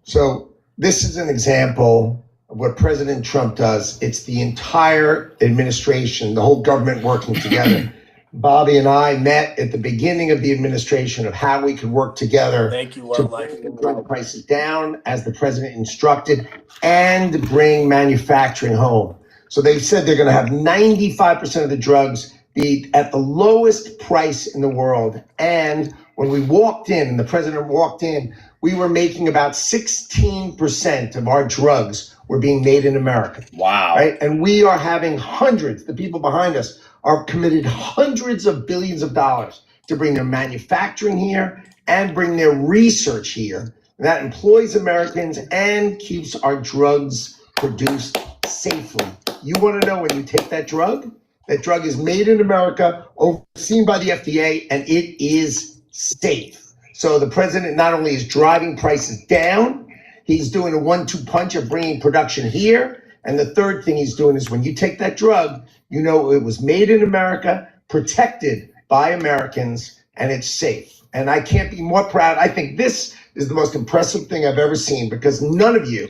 So this is an example of what President Trump does. It's the entire administration, the whole government working together. Bobby and I met at the beginning of the administration of how we could work together Thank you, to Wildlife. bring drug prices down as the president instructed and bring manufacturing home. So they've said they're going to have 95% of the drugs be at the lowest price in the world. And when we walked in, and the president walked in, we were making about 16% of our drugs were being made in America. Wow. Right? And we are having hundreds, the people behind us are committed hundreds of billions of dollars to bring their manufacturing here and bring their research here. And that employs Americans and keeps our drugs produced safely. You want to know when you take that drug is made in America, overseen by the FDA, and it is safe. So the president not only is driving prices down, he's doing a 1-2 punch of bringing production here. And the third thing he's doing is when you take that drug, you know it was made in America, protected by Americans, and it's safe. And I can't be more proud. I think this is the most impressive thing I've ever seen because none of you,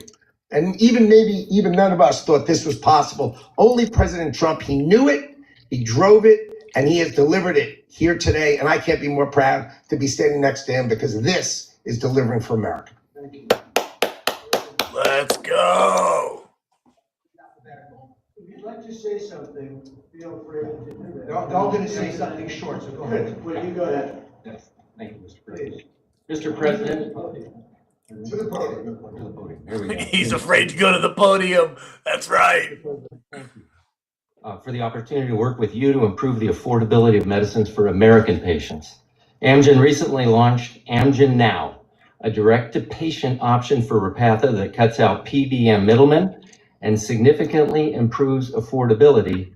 and maybe even none of us thought this was possible. Only President Trump, he knew it, he drove it, and he has delivered it here today. And I can't be more proud to be standing next to him because this is delivering for America. Let's go. If you'd like to say something, feel free to do that. They're all going to say something short, so go ahead. Well, you go ahead. Yes, thank you, Mr. President. Mr. President. To the podium. There we go. He's afraid to go to the podium. That's right. For the opportunity to work with you to improve the affordability of medicines for American patients. Amgen recently launched Amgen Now, a direct-to-patient option for Repatha that cuts out PBM middlemen and significantly improves affordability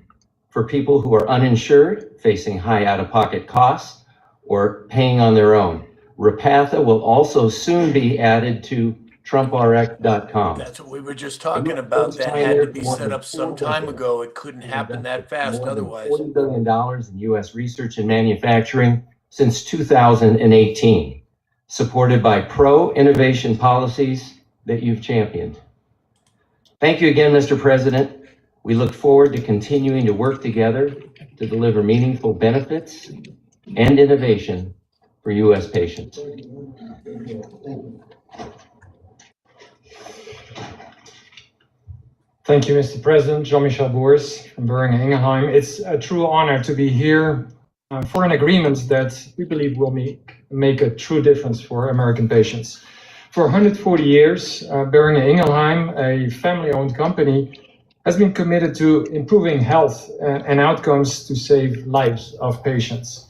for people who are uninsured, facing high out-of-pocket costs, or paying on their own. Repatha will also soon be added to TrumpRx.com. That's what we were just talking about. That had to be set up some time ago. It couldn't happen that fast otherwise. $40 billion in U.S. research and manufacturing since 2018, supported by pro-innovation policies that you've championed. Thank you again, Mr. President. We look forward to continuing to work together to deliver meaningful benefits and innovation for U.S. patients. Thank you, Mr. President. Jean-Michel Boers from Boehringer Ingelheim. It's a true honor to be here for an agreement that we believe will make a true difference for American patients. For 140 years, Boehringer Ingelheim, a family-owned company, has been committed to improving health and outcomes to save lives of patients.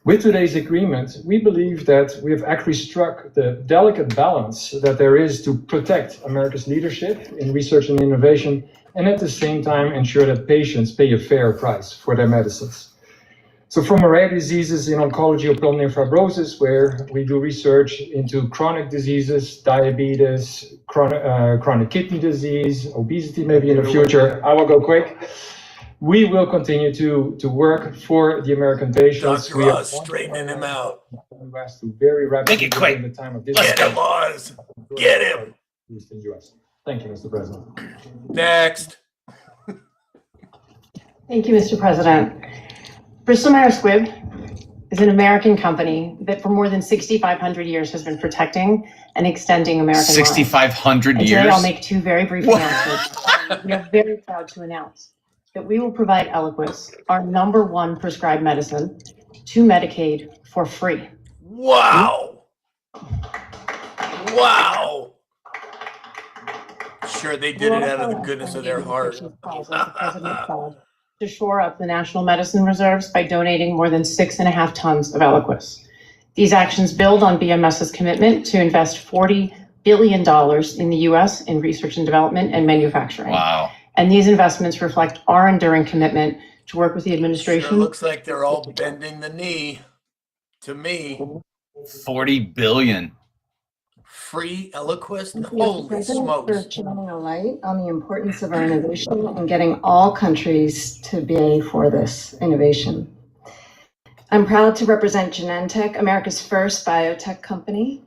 With today's agreement, we believe that we have actually struck the delicate balance that there is to protect America's leadership in research and innovation, and at the same time ensure that patients pay a fair price for their medicines. So from rare diseases in oncology or pulmonary fibrosis, where we do research into chronic diseases, diabetes, chronic kidney disease, obesity maybe in the future, I will go quick. We will continue to work for the American patients. Dr. Oz, straightening him out. To very rapidly Make it quick. in the time of this. Get him, Oz. Get him. US. Thank you, Mr. President. Next. Thank you, Mr. President. Bristol Myers Squibb is an American company that for more than 6,500 years has been protecting and extending American lives. 6,500 And years? today I'll make two very brief What? announcements. We are very proud to announce that we will provide Eliquis, our #1 prescribed medicine, to Medicaid for free. Wow. Wow. Sure, they did it out of the goodness of their heart. To shore up the national medicine reserves by donating more than 6.5 tons of Eliquis. These actions build on BMS's commitment to invest $40 billion in the U.S. in research and development and manufacturing. Wow. And these investments reflect our enduring commitment to work with the administration. Sure looks like they're all bending the knee to me. 40 billion. Free Eliquis? Thank you, Mr. Holy President, smokes. for shining a light on the importance of our innovation and getting all countries to pay for this innovation. I'm proud to represent Genentech, America's first biotech company.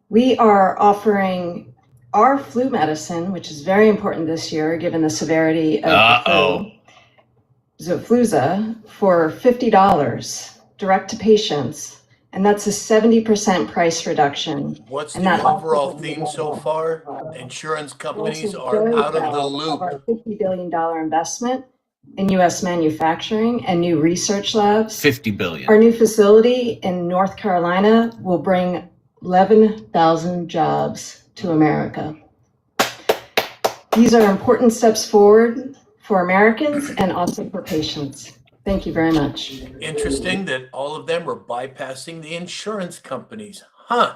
We are offering our flu medicine, which is very important this year, given the severity of the flu, Xofluza, for $50 direct to patients. And that's a 70% price reduction. What's And the that also overall will theme be so available. far? Insurance companies We're are also out very of the proud loop. Our $50 billion investment in U.S. manufacturing and new research labs. 50 billion. Our new facility in North Carolina will bring 11,000 jobs to America. These are important steps forward for Americans and also for patients. Thank you very much. Interesting that all of them are bypassing the insurance companies. Huh.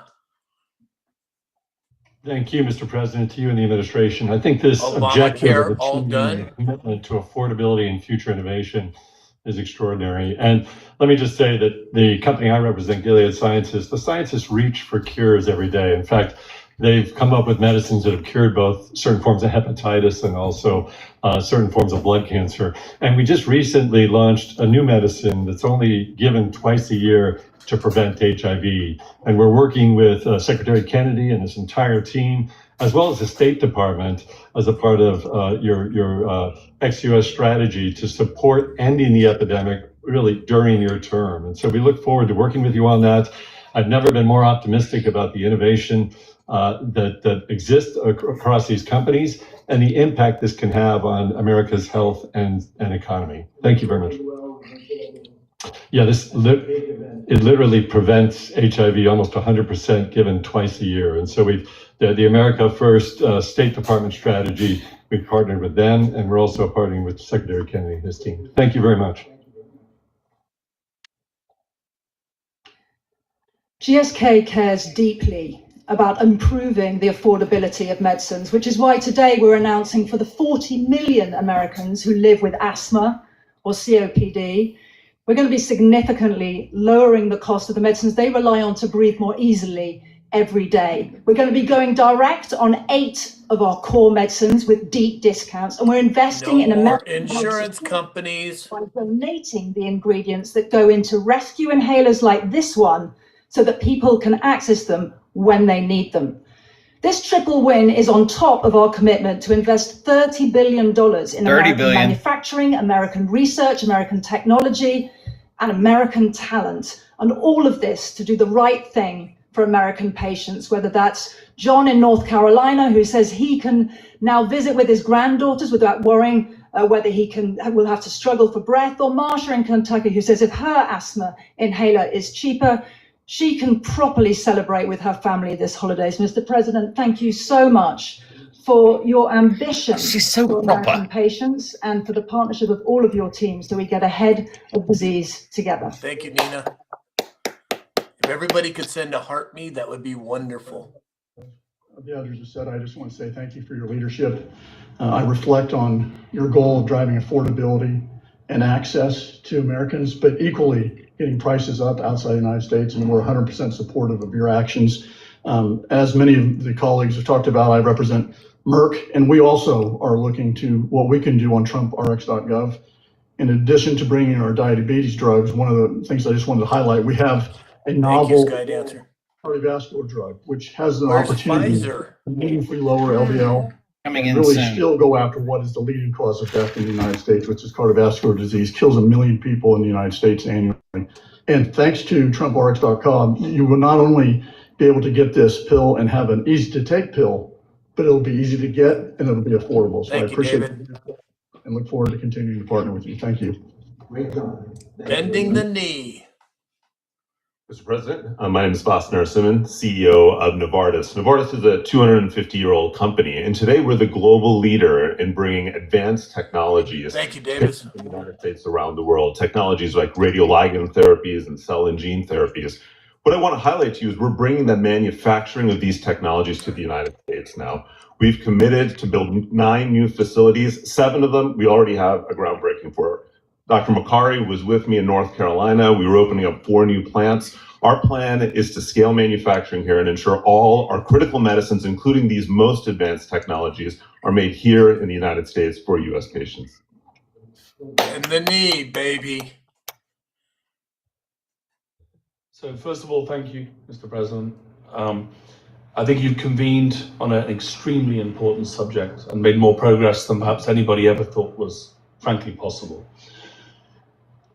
Thank you, Mr. President, to you and the administration. I think this objective Obamacare of all achieving done. a commitment to affordability and future innovation is extraordinary. And let me just say that the company I represent, Gilead Sciences, the scientists reach for cures every day. In fact, they've come up with medicines that have cured both certain forms of hepatitis and also certain forms of blood cancer. And we just recently launched a new medicine that's only given twice a year to prevent HIV. And we're working with Secretary Kennedy and his entire team, as well as the State Department, as a part of your ex-US strategy to support ending the epidemic really during your term. And so we look forward to working with you on that. I've never been more optimistic about the innovation that exists across these companies and the impact this can have on America's health and economy. Thank you very much. Yeah, it literally prevents HIV almost 100% given twice a year. And so the America First State Department strategy, we've partnered with them, and we're also partnering with Secretary Kennedy and his team. Thank you very much. GSK cares deeply about improving the affordability of medicines, which is why today we're announcing for the 40 million Americans who live with asthma or COPD, we're going to be significantly lowering the cost of the medicines they rely on to breathe more easily every day. We're going to be going direct on 8 of our core medicines with deep discounts, and we're investing in American insurance companies by donating the ingredients that go into rescue inhalers like this one so that people can access them when they need them. This triple win is on top of our commitment to invest $30 billion in American manufacturing, American research, American technology, and American talent. And all of this to do the right thing for American patients, whether that's John in North Carolina, who says he can now visit with his granddaughters without worrying whether will have to struggle for breath, or Marsha in Kentucky, who says if her asthma inhaler is cheaper, she can properly celebrate with her family this holidays. Mr. President, thank you so much for your ambition for American patients and for the partnership of all of your teams so we get ahead of disease together. Thank you, Nina. If everybody could send a heart me, that would be wonderful. The others have said, I just want to say thank you for your leadership. I reflect on your goal of driving affordability and access to Americans, but equally getting prices up outside the United States, and we're 100% supportive of your actions. As many of the colleagues have talked about, I represent Merck, and we also are looking to what we can do on TrumpRx.gov. In addition to bringing our diabetes drugs, one of the things I just wanted to highlight, we have a novel cardiovascular drug, which has an opportunity to meaningfully lower LDL. Really still go after what is the leading cause of death in the United States, which is cardiovascular disease, kills 1 million people in the United States annually. And thanks to TrumpRx.com, you will not only be able to get this pill and have an easy to take pill, but it'll be easy to get and it'll be affordable. So I Thank you, appreciate David. it and look forward to continuing to partner with you. Thank you. Great job. Bending the knee. Mr. President, my name is Bas Narasimhan, CEO of Novartis. Novartis is a 250-year-old company, and today we're the global leader in bringing advanced technologies Thank you, Davis. to the United States around the world. Technologies like radioligand therapies and cell and gene therapies. What I want to highlight to you is we're bringing the manufacturing of these technologies to the United States now. We've committed to build 9 new facilities. 7 of them we already have a groundbreaking for. Dr. Makari was with me in North Carolina. We were opening up 4 new plants. Our plan is to scale manufacturing here and ensure all our critical medicines, including these most advanced technologies, are made here in the United States for U.S. patients. Bend the knee, baby. So first of all, thank you, Mr. President. I think you've convened on an extremely important subject and made more progress than perhaps anybody ever thought was frankly possible.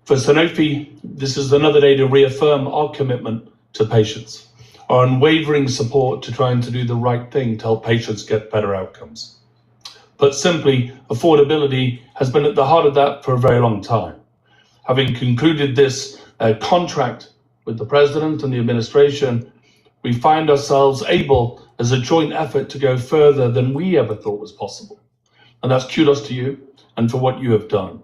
For Sanofi, this is another day to reaffirm our commitment to patients, our unwavering support to trying to do the right thing to help patients get better outcomes. Put simply, affordability has been at the heart of that for a very long time. Having concluded this contract with the President and the administration, we find ourselves able as a joint effort to go further than we ever thought was possible. And that's kudos to you and for what you have done.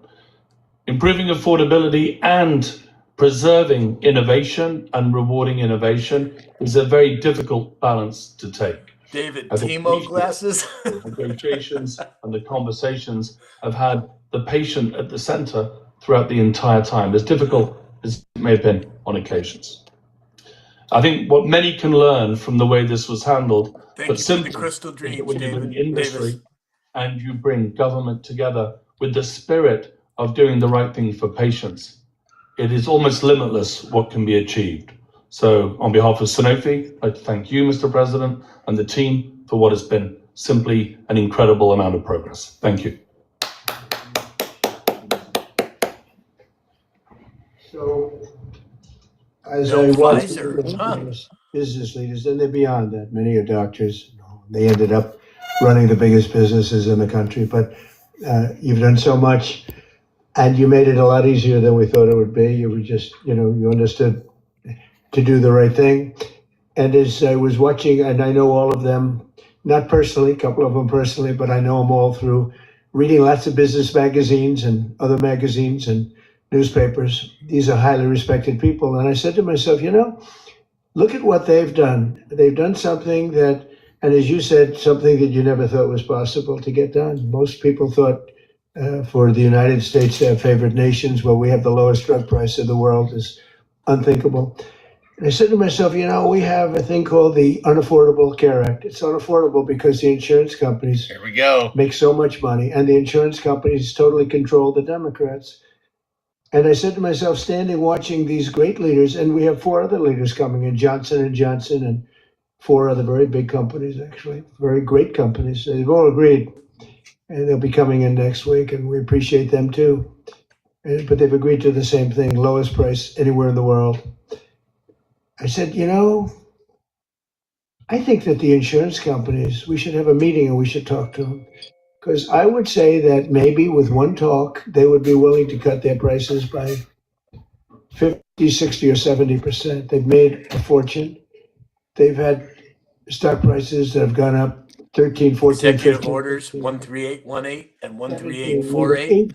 Improving affordability and preserving innovation and rewarding innovation is a very difficult balance to take. David, I think Timo glasses. the negotiations and the conversations have had the patient at the center throughout the entire time, as difficult as it may have been on occasions. I think what many can learn from the way this was handled, Thank but you for simply the crystal dreams, when you bring David. industry Davis. and you bring government together with the spirit of doing the right thing for patients, it is almost limitless what can be achieved. So on behalf of Sanofi, I'd like to thank you, Mr. President, and the team for what has been simply an incredible amount of progress. Thank you. So, as No I watch Pfizer, huh? business leaders, and they're beyond that, many are doctors. They ended up running the biggest businesses in the country, but you've done so much, and you made it a lot easier than we thought it would be. You were just, you understood to do the right thing. And as I was watching, and I know all of them, not personally, a couple of them personally, but I know them all through reading lots of business magazines and other magazines and newspapers. These are highly respected people. And I said to myself, look at what they've done. They've done something that, and as you said, something that you never thought was possible to get done. Most people thought for the United States to have favored nations where we have the lowest drug price in the world is unthinkable. And I said to myself, we have a thing called the Unaffordable Care Act. It's unaffordable because the insurance companies Here we go. make so much money, and the insurance companies totally control the Democrats. And I said to myself, standing watching these great leaders, and we have 4 other leaders coming in, Johnson & Johnson and 4 other very big companies, actually, very great companies. They've all agreed, and they'll be coming in next week, and we appreciate them too. But they've agreed to the same thing, lowest price anywhere in the world. I said, I think that the insurance companies, we should have a meeting and we should talk to them. Because I would say that maybe with one talk, they would be willing to cut their prices by 50, 60, or 70%. They've made a fortune. They've had stock prices that have gone up 13, 14, Executive 15. orders 13818 and 13848.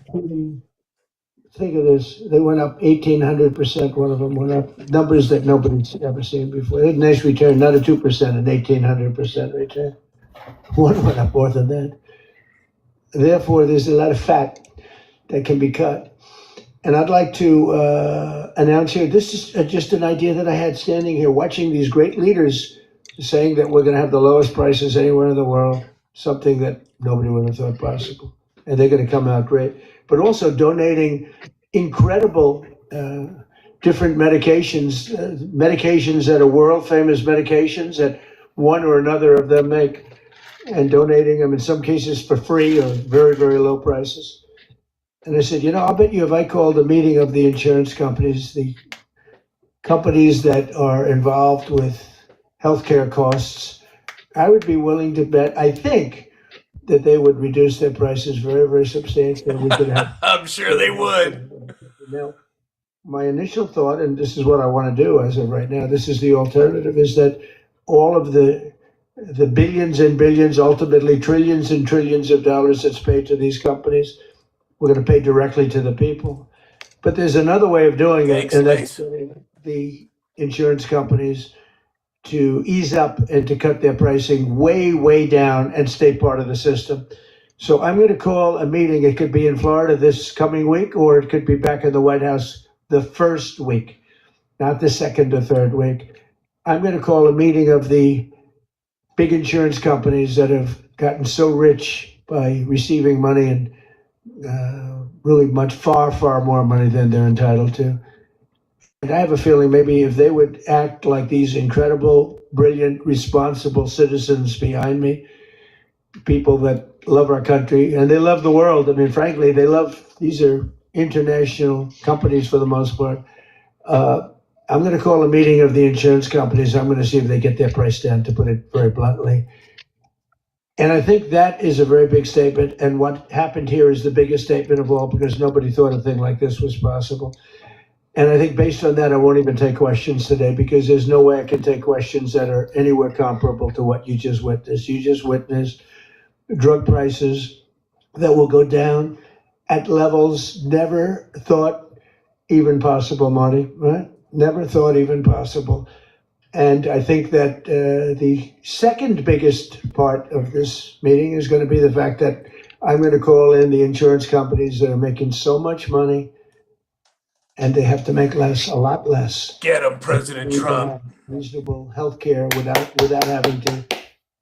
Think of this. They went up 1,800%. One of them went up numbers that nobody's ever seen before. They had a nice return, not a 2%, an 1,800% return. One went up more than that. Therefore, there's a lot of fat that can be cut. And I'd like to announce here, this is just an idea that I had standing here watching these great leaders saying that we're going to have the lowest prices anywhere in the world, something that nobody would have thought possible. And they're going to come out great. But also donating incredible different medications, medications that are world famous medications that one or another of them make, and donating them in some cases for free or very, very low prices. And I said, I'll bet you if I called a meeting of the insurance companies, the companies that are involved with healthcare costs, I would be willing to bet, I think, that they would reduce their prices very, very substantially. We could have. I'm sure they would. Now, my initial thought, and this is what I want to do as of right now, this is the alternative, is that all of the billions and billions, ultimately trillions and trillions of dollars that's paid to these companies, we're going to pay directly to the people. But there's another way of doing it, and that's getting the insurance companies to ease up and to cut their pricing way, way down and stay part of the system. So I'm going to call a meeting. It could be in Florida this coming week, or it could be back in the White House the first week, not the second or third week. I'm going to call a meeting of the big insurance companies that have gotten so rich by receiving money, and really much far, far more money than they're entitled to. And I have a feeling maybe if they would act like these incredible, brilliant, responsible citizens behind me, people that love our country and they love the world. I mean, frankly, these are international companies for the most part. I'm going to call a meeting of the insurance companies. I'm going to see if they get their price down, to put it very bluntly. And I think that is a very big statement. And what happened here is the biggest statement of all, because nobody thought a thing like this was possible. And I think based on that, I won't even take questions today, because there's no way I can take questions that are anywhere comparable to what you just witnessed. You just witnessed drug prices that will go down at levels never thought even possible, Marty, right? Never thought even possible. And I think that the second biggest part of this meeting is going to be the fact that I'm going to call in the insurance companies that are making so much money, and they have to make less, a lot less. Get them, President Trump. Reasonable health care without having to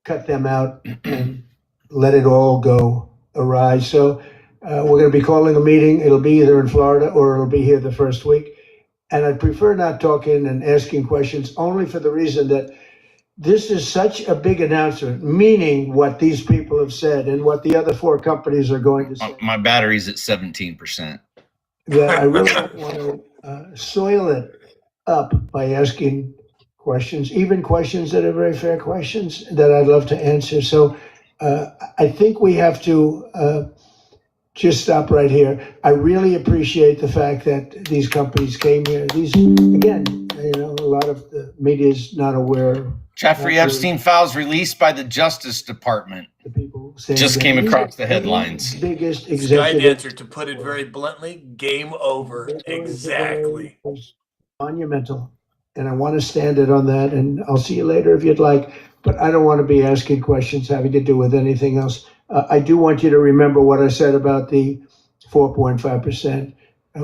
cut them out and let it all go awry. So we're going to be calling a meeting. It'll be either in Florida or it'll be here the first week. And I'd prefer not talking and asking questions, only for the reason that this is such a big announcement, meaning what these people have said and what the other four companies are going to say. My battery's at 17%. That I really don't want to soil it up by asking questions, even questions that are very fair questions that I'd love to answer. So I think we have to just stop right here. I really appreciate the fact that these companies came here. These, again, a lot of the media is not aware. Jeffrey Epstein files released by the Justice Department. Just came across the headlines. Biggest executive. Answer, to put it very bluntly, game over. Exactly. Monumental. And I want to stand it on that. And I'll see you later if you'd like. But I don't want to be asking questions having to do with anything else. I do want you to remember what I said about the 4.5%.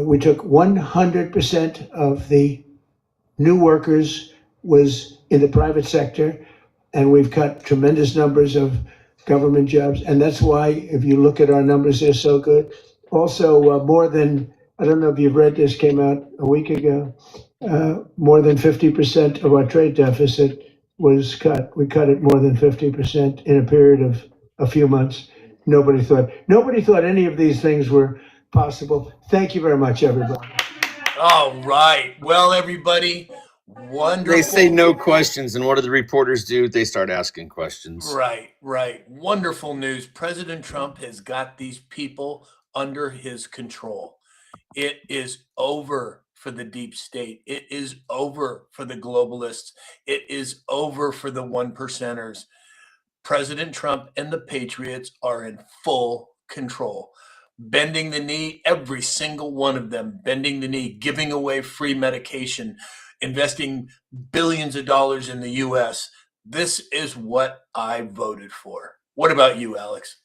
We took 100% of the new workers was in the private sector, and we've cut tremendous numbers of government jobs. And that's why, if you look at our numbers, they're so good. Also, more than, I don't know if you've read this, came out a week ago, more than 50% of our trade deficit was cut. We cut it more than 50% in a period of a few months. Nobody thought any of these things were possible. Thank you very much, everybody. All right. Well, everybody, wonderful. They say no questions, and what do the reporters do? They start asking questions. Right. Wonderful news. President Trump has got these people under his control. It is over for the deep state. It is over for the globalists. It is over for the one percenters. President Trump and the Patriots are in full control, bending the knee, every single one of them, bending the knee, giving away free medication, investing billions of dollars in the U.S. This is what I voted for. What about you, Alex?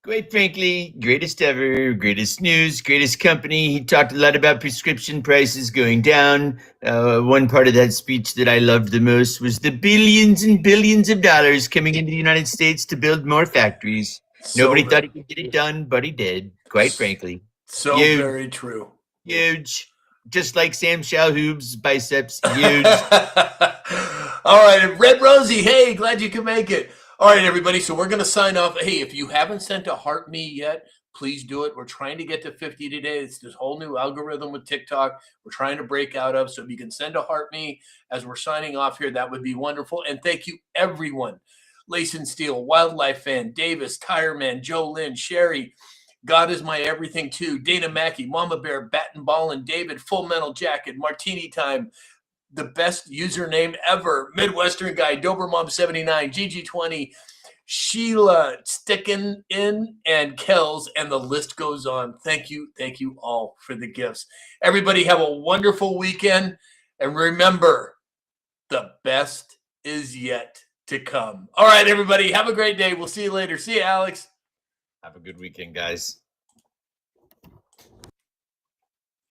Quite frankly, greatest ever, greatest news, greatest company. He talked a lot about prescription prices going down. One part of that speech that I loved the most was the billions and billions of dollars coming into the United States to build more factories. Nobody thought he could get it done, but he did, quite frankly. So very true. Huge. Just like Sam Shalhoub's biceps, huge. All right, Red Rosie, hey, glad you could make it. All right, everybody, so we're going to sign off. Hey, if you haven't sent a heart me yet, please do it. We're trying to get to 50 today. It's this whole new algorithm with TikTok we're trying to break out of. So if you can send a heart me as we're signing off here, that would be wonderful. And thank you, everyone. Layson Steele, Wildlife Fan, Davis, Tire Man, Joe Lynn, Sherry, God is my everything too, Dana Mackey, Mama Bear, Bat and Ball, and David, Full Metal Jacket, Martini Time, the best username ever, Midwestern Guy, Dobermom79, GG20, Sheila Stickin in, and Kells, and the list goes on. Thank you all for the gifts. Everybody have a wonderful weekend, and remember, the best is yet to come. All right, everybody, have a great day. We'll see you later. See you, Alex. Have a good weekend, guys.